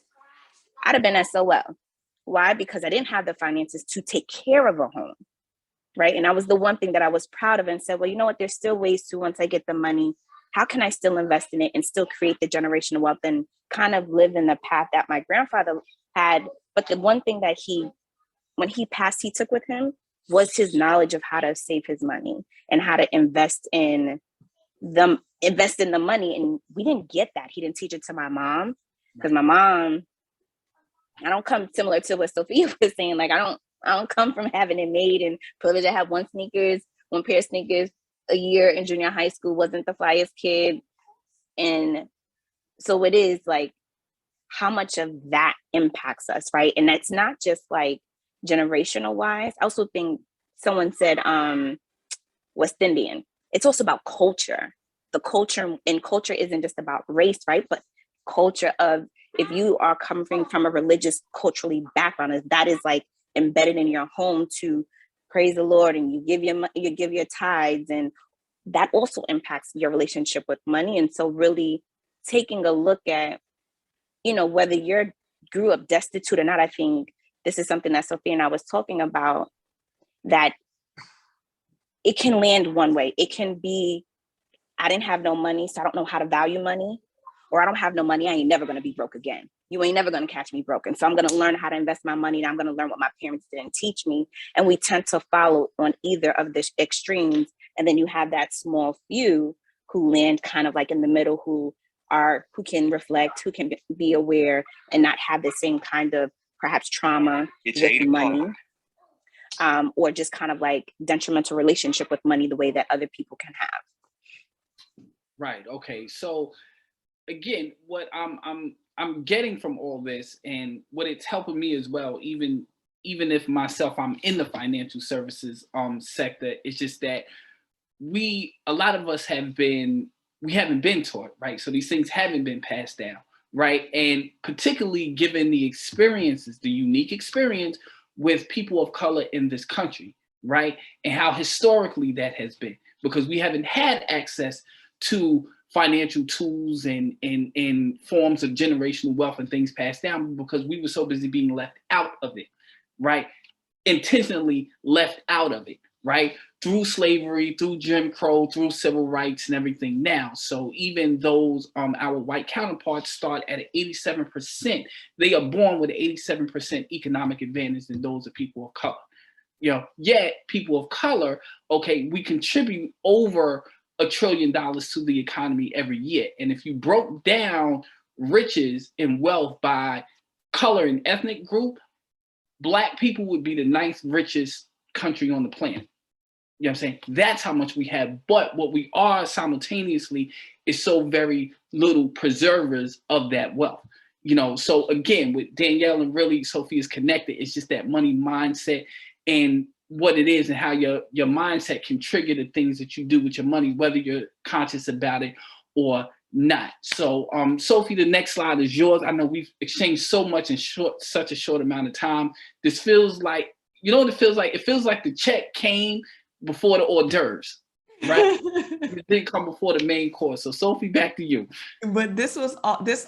I'd have been SOL. Why? Because I didn't have the finances to take care of a home. Right. And that was the one thing that I was proud of, and said, well, you know what, there's still ways to, once I get the money, how can I still invest in it and still create the generational wealth and kind of live in the path that my grandfather had? But the one thing that when he passed, he took with him was his knowledge of how to save his money and how to invest in the money. And we didn't get that. He didn't teach it to my mom, because my mom, I don't come, similar to what Sophia was saying, like I don't come from having it made and privileged to have one pair of sneakers a year in junior high school, wasn't the flyest kid. And so it is like how much of that impacts us, right? And that's not just like generational wise. I also think someone said West Indian. It's also about culture. The culture, and culture isn't just about race, right? But culture of, if you are coming from a religious, culturally background, that is like embedded in your home to praise the Lord, and you give your tithes, and that also impacts your relationship with money. And so really taking a look at, whether you grew up destitute or not, I think this is something that Sophia and I was talking about, that it can land one way. It can be, I didn't have no money, so I don't know how to value money, or I don't have no money, I ain't never gonna be broke again. You ain't never gonna catch me broken. So I'm gonna learn how to invest my money, and I'm gonna learn what my parents didn't teach me. And we tend to follow on either of the extremes. And then you have that small few who land kind of like in the middle, who can reflect, who can be aware and not have the same kind of perhaps trauma with money, or just kind of like detrimental relationship with money the way that other people can have. Right. Okay. So again, what I'm getting from all this, and what it's helping me as well, even if myself, I'm in the financial services sector, it's just that a lot of us haven't been taught, right? So these things haven't been passed down, right? And particularly given the unique experience with people of color in this country, right? And how historically that has been, because we haven't had access to financial tools and forms of generational wealth and things passed down, because we were so busy being left out of it, right? Intentionally left out of it, right? Through slavery, through Jim Crow, through civil rights and everything now. So even those, our white counterparts start at 87%, they are born with 87% economic advantage than those of people of color. Yet people of color, okay, we contribute over $1 trillion to the economy every year. And if you broke down riches and wealth by color and ethnic group, Black people would be the 9th richest country on the planet. You know what I'm saying? That's how much we have. But what we are simultaneously is so very little preservers of that wealth. So again, with Danielle and really Sophia's connected, it's just that money mindset and what it is, and how your mindset can trigger the things that you do with your money, whether you're conscious about it or not. So Sophie, the next slide is yours. I know we've exchanged so much in such a short amount of time. This feels like, what it feels like? It feels like the check came before the hors d'oeuvres, right? It didn't come before the main course. So Sophie, back to you. But this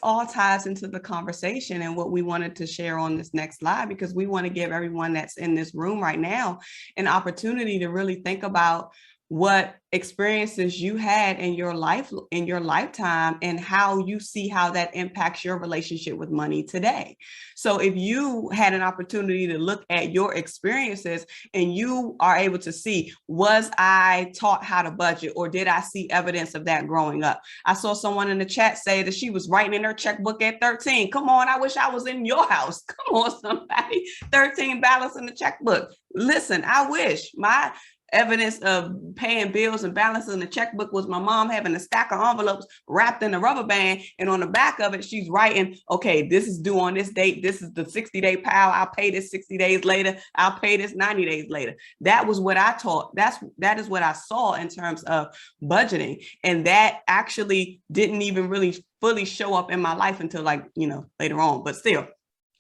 all ties into the conversation and what we wanted to share on this next slide, because we want to give everyone that's in this room right now an opportunity to really think about what experiences you had in your life, in your lifetime, and how you see how that impacts your relationship with money today. So if you had an opportunity to look at your experiences and you are able to see, was I taught how to budget, or did I see evidence of that growing up? I saw someone in the chat say that she was writing in her checkbook at 13. Come on, I wish I was in your house. Come on, somebody. 13 balance in the checkbook. Listen, I wish. My evidence of paying bills and balancing the checkbook was my mom having a stack of envelopes wrapped in a rubber band, and on the back of it she's writing, okay, this is due on this date, this is the 60-day pile, I'll pay this 60 days later, I'll pay this 90 days later. That was what I taught. That is what I saw in terms of budgeting, and that actually didn't even really fully show up in my life until later on. But still,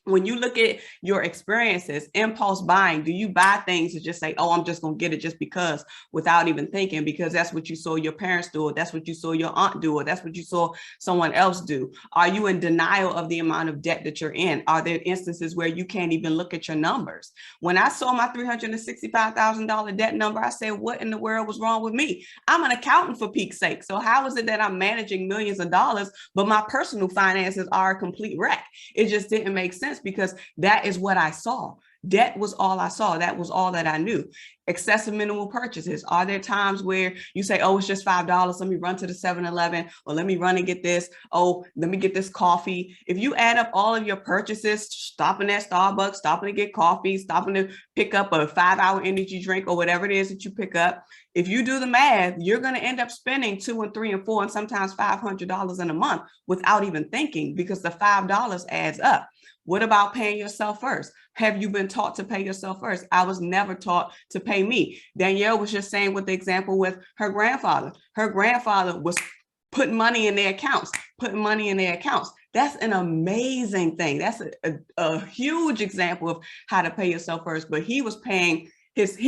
when you look at your experiences, impulse buying, do you buy things to just say, oh, I'm just going to get it just because, without even thinking, because that's what you saw your parents do, or that's what you saw your aunt do, or that's what you saw someone else do? Are you in denial of the amount of debt that you're in? Are there instances where you can't even look at your numbers? When I saw my $365,000 debt number, I said, what in the world was wrong with me? I'm an accountant, for peak's sake. So how is it that I'm managing millions of dollars, but my personal finances are a complete wreck? It just didn't make sense, because that is what I saw. Debt was all I saw. That was all that I knew. Excessive minimum purchases. Are there times where you say, oh, it's just $5. Let me run to the 7-Eleven, or let me run and get this. Oh, let me get this coffee. If you add up all of your purchases, stopping at Starbucks, stopping to get coffee, stopping to pick up a 5-hour energy drink or whatever it is that you pick up, if you do the math, you're going to end up spending $200 and $300 and $400 and sometimes $500 in a month without even thinking, because the $5 adds up. What about paying yourself first? Have you been taught to pay yourself first? I was never taught to pay me. Danielle was just saying with the example with her grandfather. Her grandfather was putting money in their accounts, That's an amazing thing. That's a huge example of how to pay yourself first. But he was paying his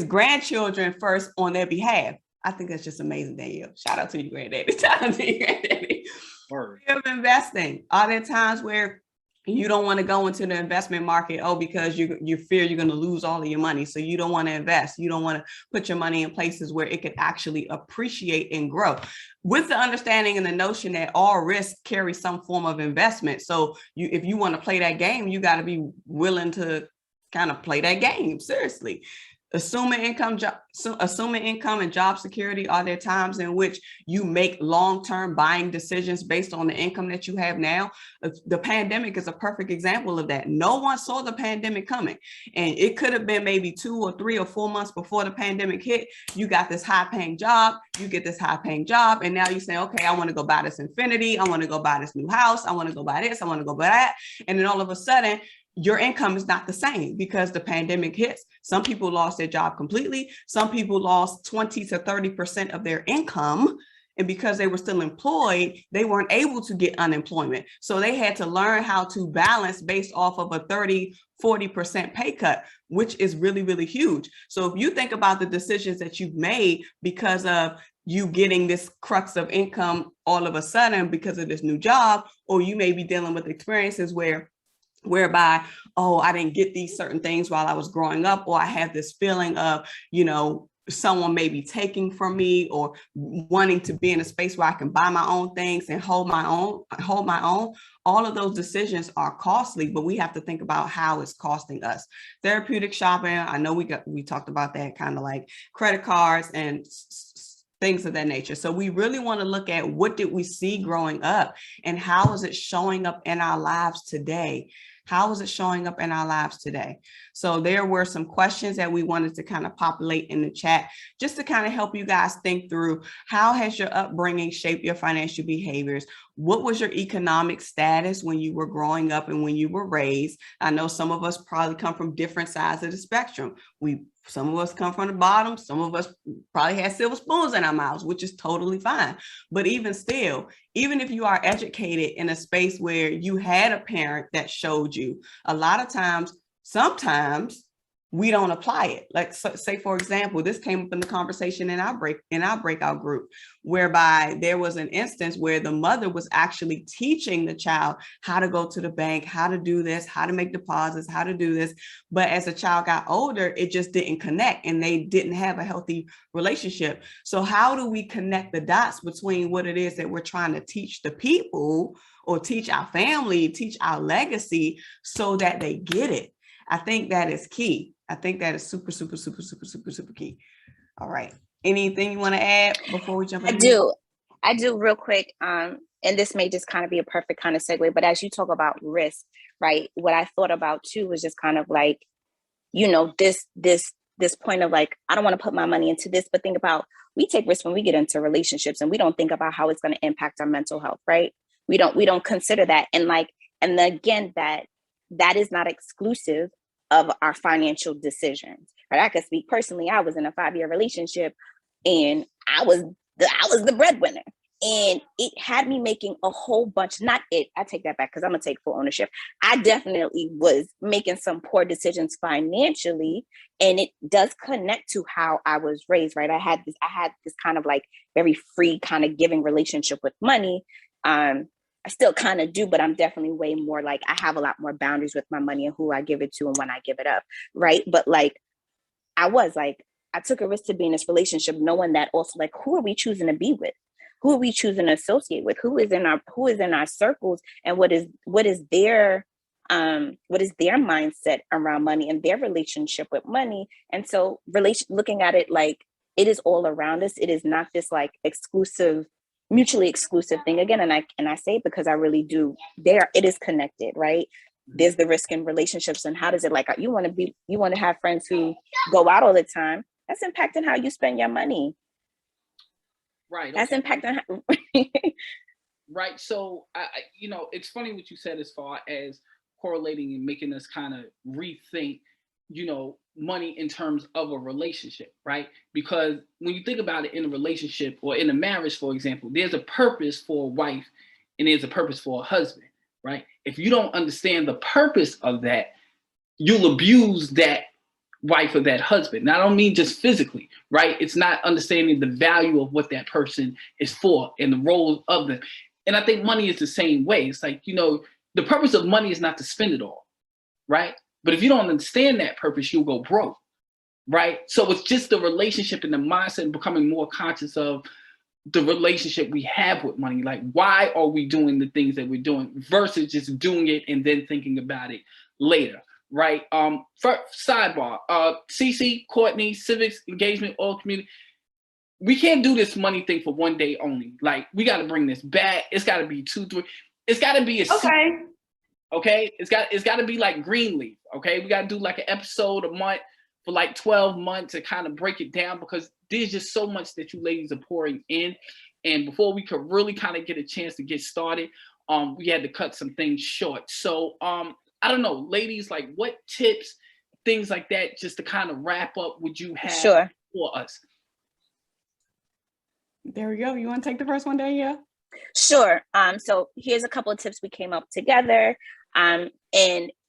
grandchildren first on their behalf. I think that's just amazing, Danielle. Shout out to you, granddaddy. Shout out to you, granddaddy. Of investing. Are there times where you don't want to go into the investment market, because you fear you're going to lose all of your money, so you don't want to invest, you don't want to put your money in places where it could actually appreciate and grow, with the understanding and the notion that all risk carries some form of investment. So if you want to play that game, you got to be willing to kind of play that game seriously. Assuming income and job security. Are there times in which you make long-term buying decisions based on the income that you have now? The pandemic is a perfect example of that. No one saw the pandemic coming, and it could have been maybe 2 or 3 or 4 months before the pandemic hit. You got this high-paying job, and now you say, okay, I want to go buy this Infinity, I want to go buy this new house, I want to go buy this, I want to go buy that, and then all of a sudden, your income is not the same because the pandemic hits. Some people lost their job completely. Some people lost 20 to 30% of their income. And because they were still employed, they weren't able to get unemployment. So they had to learn how to balance based off of a 30, 40% pay cut, which is really, really huge. So if you think about the decisions that you've made because of you getting this crux of income all of a sudden because of this new job, or you may be dealing with experiences whereby, I didn't get these certain things while I was growing up, or I have this feeling of, someone may be taking from me, or wanting to be in a space where I can buy my own things and hold my own. All of those decisions are costly, but we have to think about how it's costing us. Therapeutic shopping, I know we talked about that, kind of like credit cards and things of that nature. So we really want to look at what did we see growing up, and how is it showing up in our lives today? How is it showing up in our lives today? So there were some questions that we wanted to kind of populate in the chat, just to kind of help you guys think through, how has your upbringing shaped your financial behaviors? What was your economic status when you were growing up and when you were raised? I know some of us probably come from different sides of the spectrum. Some of us come from the bottom. Some of us probably had silver spoons in our mouths, which is totally fine. But even still, even if you are educated in a space where you had a parent that showed you, a lot of times, sometimes we don't apply it. Like, say, for example, this came up in the conversation in our breakout group, whereby there was an instance where the mother was actually teaching the child how to go to the bank, how to do this, how to make deposits, how to do this. But as the child got older, it just didn't connect, and they didn't have a healthy relationship. So how do we connect the dots between what it is that we're trying to teach the people, or teach our family, teach our legacy, so that they get it? I think that is key. I think that is super, super, super, super, super, super key. All right. Anything you want to add before we jump in? I do real quick. And this may just kind of be a perfect kind of segue, but as you talk about risk, right? What I thought about too was just kind of like, this point of like, I don't want to put my money into this, but think about, we take risks when we get into relationships, and we don't think about how it's going to impact our mental health, right? We don't consider that. And again, that is not exclusive of our financial decisions, right? I could speak personally. I was in a 5-year relationship, and I was the breadwinner, and it had me making a whole bunch. I take that back, because I'm gonna take full ownership. I definitely was making some poor decisions financially, and it does connect to how I was raised, right? I had this kind of like very free kind of giving relationship with money. I still kind of do, but I'm definitely way more like, I have a lot more boundaries with my money and who I give it to and when I give it up, right? But like, I took a risk to be in this relationship, knowing that also, like, who are we choosing to be with? Who are we choosing to associate with? Who is in our circles, and what is their what is their mindset around money and their relationship with money. And so looking at it like it is all around us. It is not this like exclusive, mutually exclusive thing. Again, and I say it because I really do. It is connected, right? There's the risk in relationships, and how does it, like, you want to have friends who go out all the time. That's impacting how you spend your money. Right. That's impacting how right. So it's funny what you said as far as correlating and making us kind of rethink, money in terms of a relationship, right? Because when you think about it in a relationship or in a marriage, for example, there's a purpose for a wife and there's a purpose for a husband, right? If you don't understand the purpose of that, you'll abuse that wife or that husband. Now, I don't mean just physically, right? It's not understanding the value of what that person is for and the role of them. And I think money is the same way. It's like, the purpose of money is not to spend it all, right? But if you don't understand that purpose, you'll go broke, right? So it's just the relationship and the mindset and becoming more conscious of the relationship we have with money. Like, why are we doing the things that we're doing versus just doing it and then thinking about it later, right? First, sidebar, CC, Courtney, civics, engagement, all community. We can't do this money thing for one day only. Like, we got to bring this back. It's got to be 2, 3. It's got to be okay. It's got to be like Greenleaf. Okay, we got to do like an episode a month for like 12 months to kind of break it down, because there's just so much that you ladies are pouring in. And before we could really kind of get a chance to get started, we had to cut some things short. So I don't know, ladies, like what tips, things like that, just to kind of wrap up, would you have for us? There we go. You want to take the first one, Danielle? Sure. So here's a couple of tips we came up together. And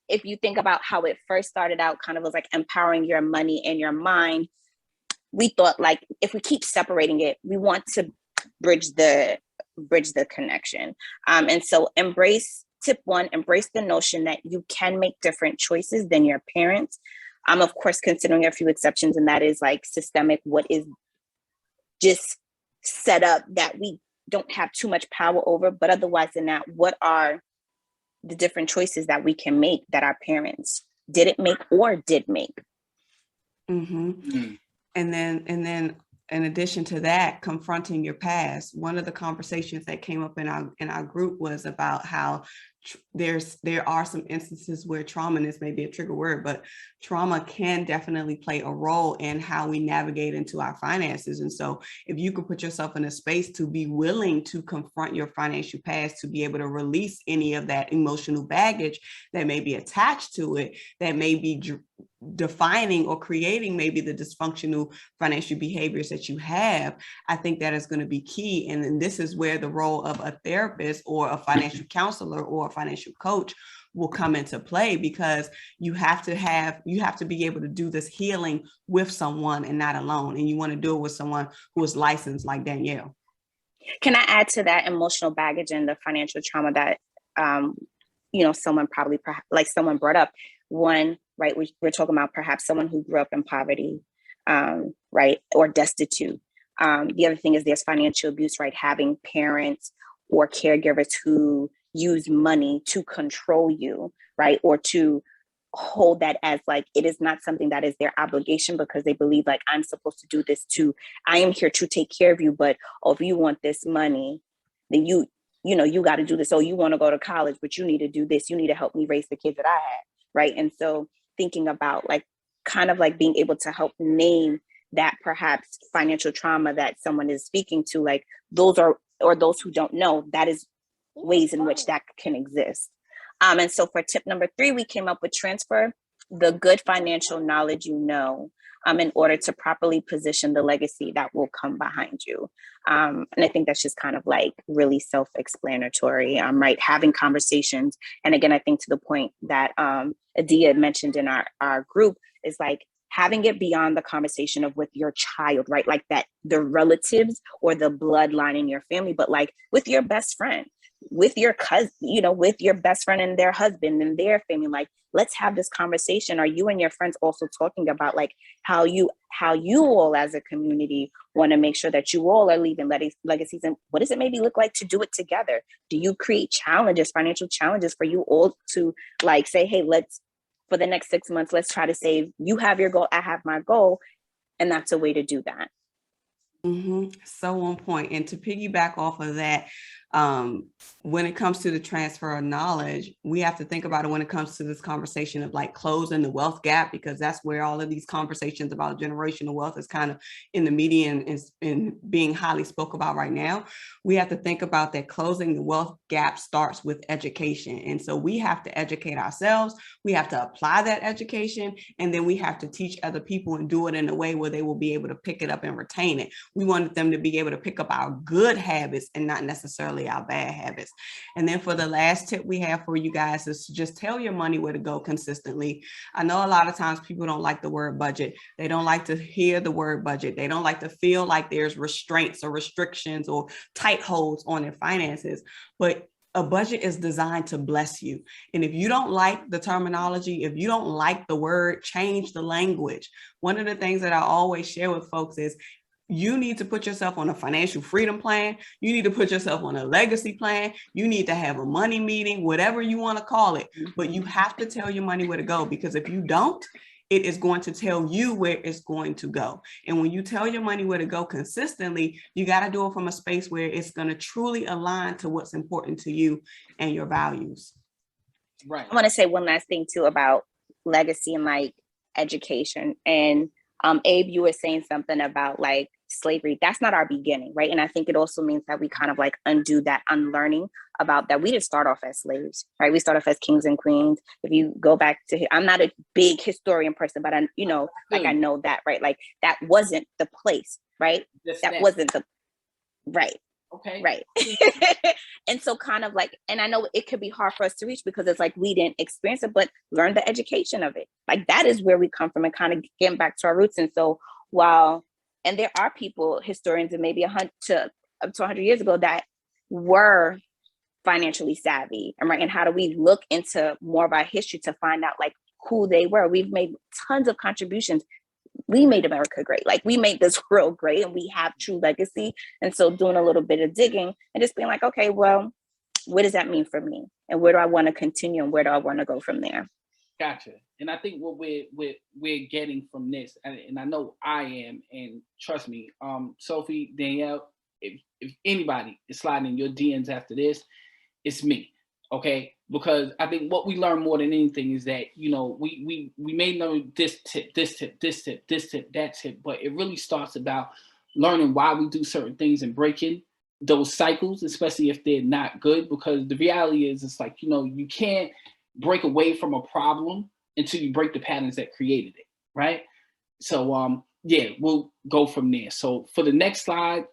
if you think about how it first started out, kind of was like empowering your money and your mind. We thought, like, if we keep separating it, we want to bridge the connection. And so tip 1, embrace the notion that you can make different choices than your parents. Of course, considering a few exceptions, and that is like systemic, what is just set up that we don't have too much power over. But otherwise than that, what are the different choices that we can make that our parents didn't make or did make? Mm-hmm. And then in addition to that, confronting your past. One of the conversations that came up in our group was about how there are some instances where trauma, and this may be a trigger word, but trauma can definitely play a role in how we navigate into our finances. And so if you could put yourself in a space to be willing to confront your financial past, to be able to release any of that emotional baggage that may be attached to it, that may be defining or creating maybe the dysfunctional financial behaviors that you have, I think that is going to be key. And then this is where the role of a therapist or a financial counselor or a financial coach will come into play, because you have to be able to do this healing with someone and not alone. And you want to do it with someone who is licensed, like Danielle. Can I add to that emotional baggage and the financial trauma that, someone probably, like someone brought up? One, right, we're talking about perhaps someone who grew up in poverty, right, or destitute. The other thing is there's financial abuse, right? Having parents or caregivers who use money to control you, right? Or to hold that as like, it is not something that is their obligation, because they believe like, I'm supposed to do this too. I am here to take care of you, but if you want this money, then you got to do this. Oh, you want to go to college, but you need to do this. You need to help me raise the kids that I have, right? And so thinking about like, kind of like being able to help name that perhaps financial trauma that someone is speaking to, like those who don't know, that is ways in which that can exist. And so for tip number 3, we came up with transfer the good financial knowledge in order to properly position the legacy that will come behind you. And I think that's just kind of like really self-explanatory, right? Having conversations. And again, I think to the point that Adia mentioned in our group is like having it beyond the conversation of with your child, right? Like that, the relatives or the bloodline in your family, but like with your best friend. with your cousin, with your best friend and their husband and their family, like, let's have this conversation. Are you and your friends also talking about like how you all as a community want to make sure that you all are leaving legacies, and what does it maybe look like to do it together? Do you create challenges, financial challenges for you all to like say, hey, for the next 6 months, let's try to save. You have your goal, I have my goal. And that's a way to do that. So on point. And to piggyback off of that, when it comes to the transfer of knowledge, we have to think about it when it comes to this conversation of like closing the wealth gap, because that's where all of these conversations about generational wealth is kind of in the media and being highly spoke about right now. We have to think about that closing the wealth gap starts with education. And so we have to educate ourselves. We have to apply that education, and then we have to teach other people and do it in a way where they will be able to pick it up and retain it. We wanted them to be able to pick up our good habits and not necessarily our bad habits. And then for the last tip we have for you guys is to just tell your money where to go consistently. I know a lot of times people don't like the word budget. They don't like to hear the word budget. They don't like to feel like there's restraints or restrictions or tight holds on their finances. But a budget is designed to bless you. And if you don't like the terminology, if you don't like the word, change the language. One of the things that I always share with folks is you need to put yourself on a financial freedom plan. You need to put yourself on a legacy plan. You need to have a money meeting, whatever you want to call it. But you have to tell your money where to go, because if you don't, it is going to tell you where it's going to go. And when you tell your money where to go consistently, you got to do it from a space where it's going to truly align to what's important to you and your values. Right. I want to say one last thing too about legacy and like education. And Abe, you were saying something about like slavery. That's not our beginning, right? And I think it also means that we kind of like undo that unlearning about that. We didn't start off as slaves, right? We start off as kings and queens. If you go back to, I'm not a big historian person, but I know that, right? Like that wasn't the place, right? That wasn't the, right. Okay. Right. And so kind of like, and I know it could be hard for us to reach because it's like we didn't experience it, but learn the education of it. Like that is where we come from and kind of getting back to our roots. And so and there are people, historians, and maybe 100 to 100 years ago that were financially savvy. And right. And how do we look into more of our history to find out like who they were? We've made tons of contributions. We made America great. Like we made this world great, and we have true legacy. And so doing a little bit of digging and just being like, okay, well, what does that mean for me? And where do I want to continue? And where do I want to go from there? Gotcha. And I think what we're getting from this, and I know I am, and trust me, Sophie, Danielle, if anybody is sliding in your DMs after this, it's me. Okay, because I think what we learn more than anything is that, we may know this tip, that tip, but it really starts about learning why we do certain things and breaking those cycles, especially if they're not good. Because the reality is, it's like, you can't break away from a problem until you break the patterns that created it, right? So, yeah, we'll go from there. So for the next slide.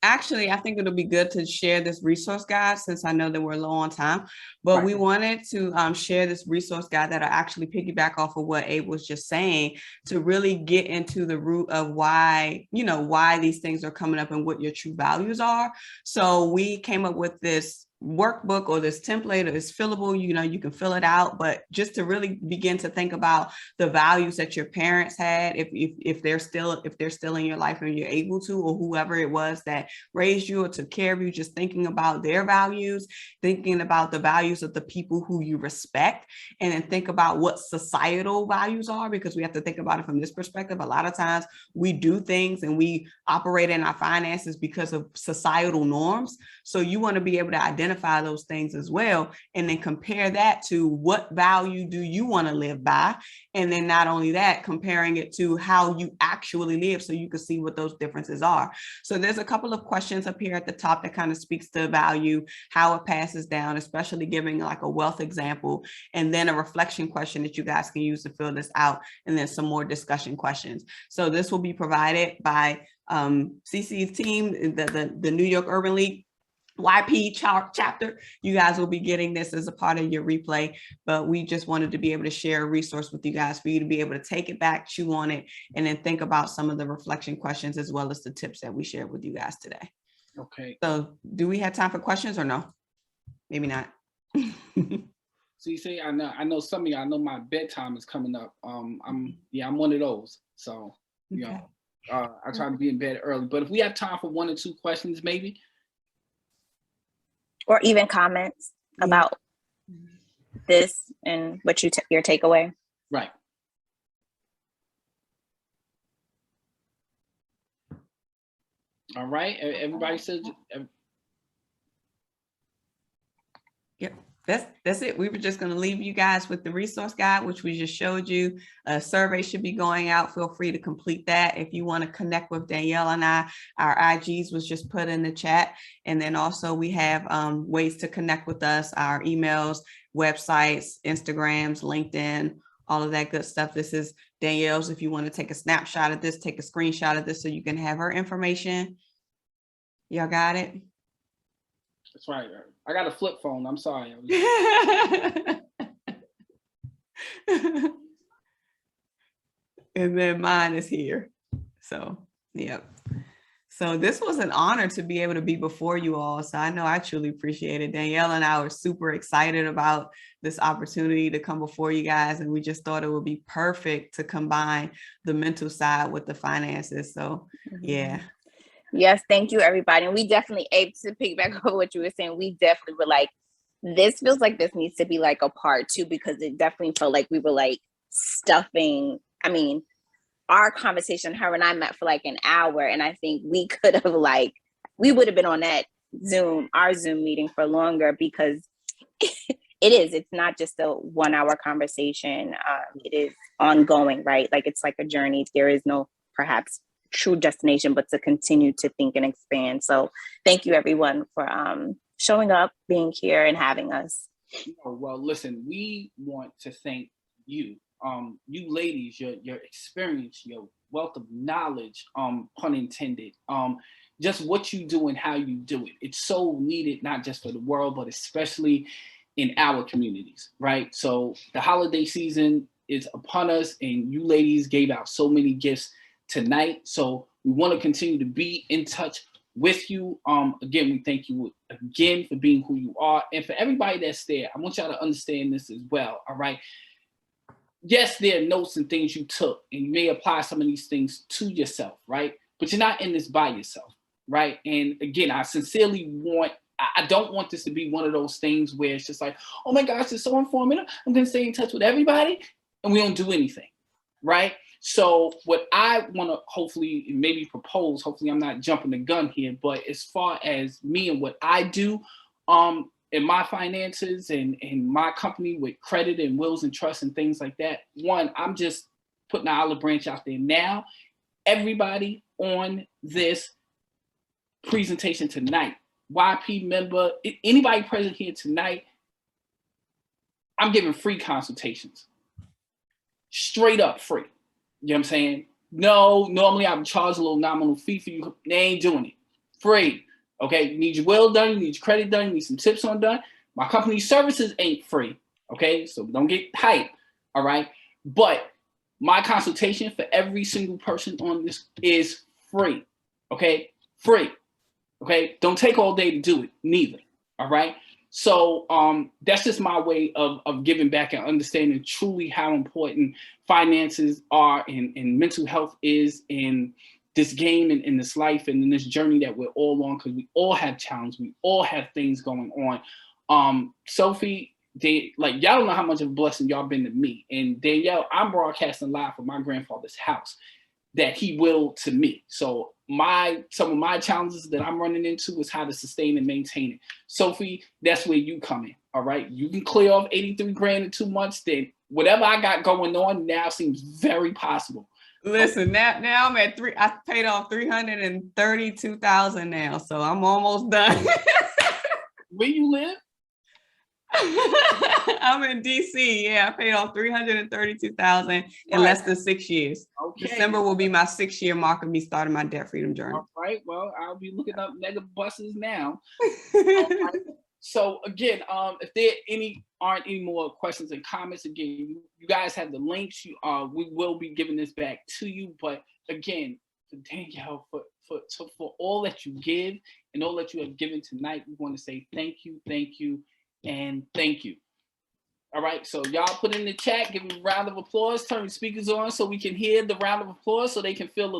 Actually, I think it'll be good to share this resource guide since I know that we're low on time, but right. We wanted to share this resource guide that'll actually piggyback off of what Abe was just saying to really get into the root of why these things are coming up and what your true values are. So we came up with this workbook or this template is fillable, you can fill it out, but just to really begin to think about the values that your parents had, if they're still in your life and you're able to, or whoever it was that raised you or took care of you, just thinking about their values, thinking about the values of the people who you respect, and then think about what societal values are, because we have to think about it from this perspective. A lot of times we do things and we operate in our finances because of societal norms. So you want to be able to identify those things as well, and then compare that to what value do you want to live by, and then not only that, comparing it to how you actually live so you can see what those differences are. So there's a couple of questions up here at the top that kind of speaks to value, how it passes down, especially giving like a wealth example, and then a reflection question that you guys can use to fill this out, and then some more discussion questions. So this will be provided by CC's team, the New York Urban League. YP chapter, you guys will be getting this as a part of your replay, but we just wanted to be able to share a resource with you guys for you to be able to take it back, chew on it, and then think about some of the reflection questions as well as the tips that we shared with you guys today. Okay. So do we have time for questions or no? Maybe not. See, I know some of you, I know my bedtime is coming up. I'm one of those. So, you know, I try to be in bed early, but if we have time for 1 or 2 questions, maybe. Or even comments about this and what your takeaway. Right. All right. Everybody says. Yep. That's it. We were just going to leave you guys with the resource guide, which we just showed you. A survey should be going out. Feel free to complete that. If you want to connect with Danielle and I, our IGs was just put in the chat. And then also we have ways to connect with us, our emails, websites, Instagrams, LinkedIn, all of that good stuff. This is Danielle's. If you want to take a snapshot of this, take a screenshot of this so you can have her information. Y'all got it? That's right. I got a flip phone. I'm sorry. And then mine is here. So, yep. So this was an honor to be able to be before you all. So I know I truly appreciate it. Danielle and I were super excited about this opportunity to come before you guys. And we just thought it would be perfect to combine the mental side with the finances. So, yeah. Yes, thank you, everybody. And we definitely, Abe, to piggyback over what you were saying, we definitely were like, this feels like this needs to be like a part 2, because it definitely felt like we were like stuffing. I mean, our conversation, her and I met for like an hour, and I think we could have we would have been on that our Zoom meeting for longer, because it's not just a 1-hour conversation. It is ongoing, right? Like it's like a journey. There is no perhaps true destination, but to continue to think and expand. So thank you everyone for showing up, being here, and having us. Well, listen, we want to thank you, you ladies, your experience, your wealth of knowledge, pun intended, just what you do and how you do it. It's so needed, not just for the world, but especially in our communities, right? So the holiday season is upon us, and you ladies gave out so many gifts tonight. So we want to continue to be in touch with you. Again, we thank you again for being who you are. And for everybody that's there, I want y'all to understand this as well. All right. Yes, there are notes and things you took, and you may apply some of these things to yourself, right? But you're not in this by yourself, right? And again, I don't want this to be one of those things where it's just like, oh my gosh, it's so informative, I'm going to stay in touch with everybody, and we don't do anything, right? So what I want to hopefully maybe propose, hopefully I'm not jumping the gun here, but as far as me and what I do in my finances and my company with credit and wills and trusts and things like that, one, I'm just putting an olive branch out there now. Everybody on this presentation tonight, YP member, anybody present here tonight, I'm giving free consultations. Straight up free. You know what I'm saying? No, normally I would charge a little nominal fee for you. They ain't doing it. Free. Okay, you need your will done, you need your credit done, you need some tips on done. My company's services ain't free. Okay, so don't get hyped. All right. But my consultation for every single person on this is free. Okay, free. Okay, don't take all day to do it, neither. All right. So that's just my way of giving back and understanding truly how important finances are and mental health is in this game and in this life and in this journey that we're all on, because we all have challenges, we all have things going on. Sophie, y'all don't know how much of a blessing y'all been to me. And Danielle, I'm broadcasting live from my grandfather's house that he willed to me. So some of my challenges that I'm running into is how to sustain and maintain it. Sophie, that's where you come in. All right. You can clear off 83 grand in 2 months. Then whatever I got going on now seems very possible. Listen, now I'm at I paid off 332,000 now. So I'm almost done. Where you live? I'm in DC. Yeah, I paid off $332,000 in less than 6 years. Okay. December will be my 6-year mark of me starting my debt freedom journey. All right. Well, I'll be looking up mega buses now. All right. So again, if there aren't any more questions and comments, again, you guys have the links. We will be giving this back to you. But again, for Danielle, for all that you give and all that you have given tonight, we want to say thank you, and thank you. All right, so y'all put in the chat, give them a round of applause, turn the speakers on so we can hear the round of applause so they can feel the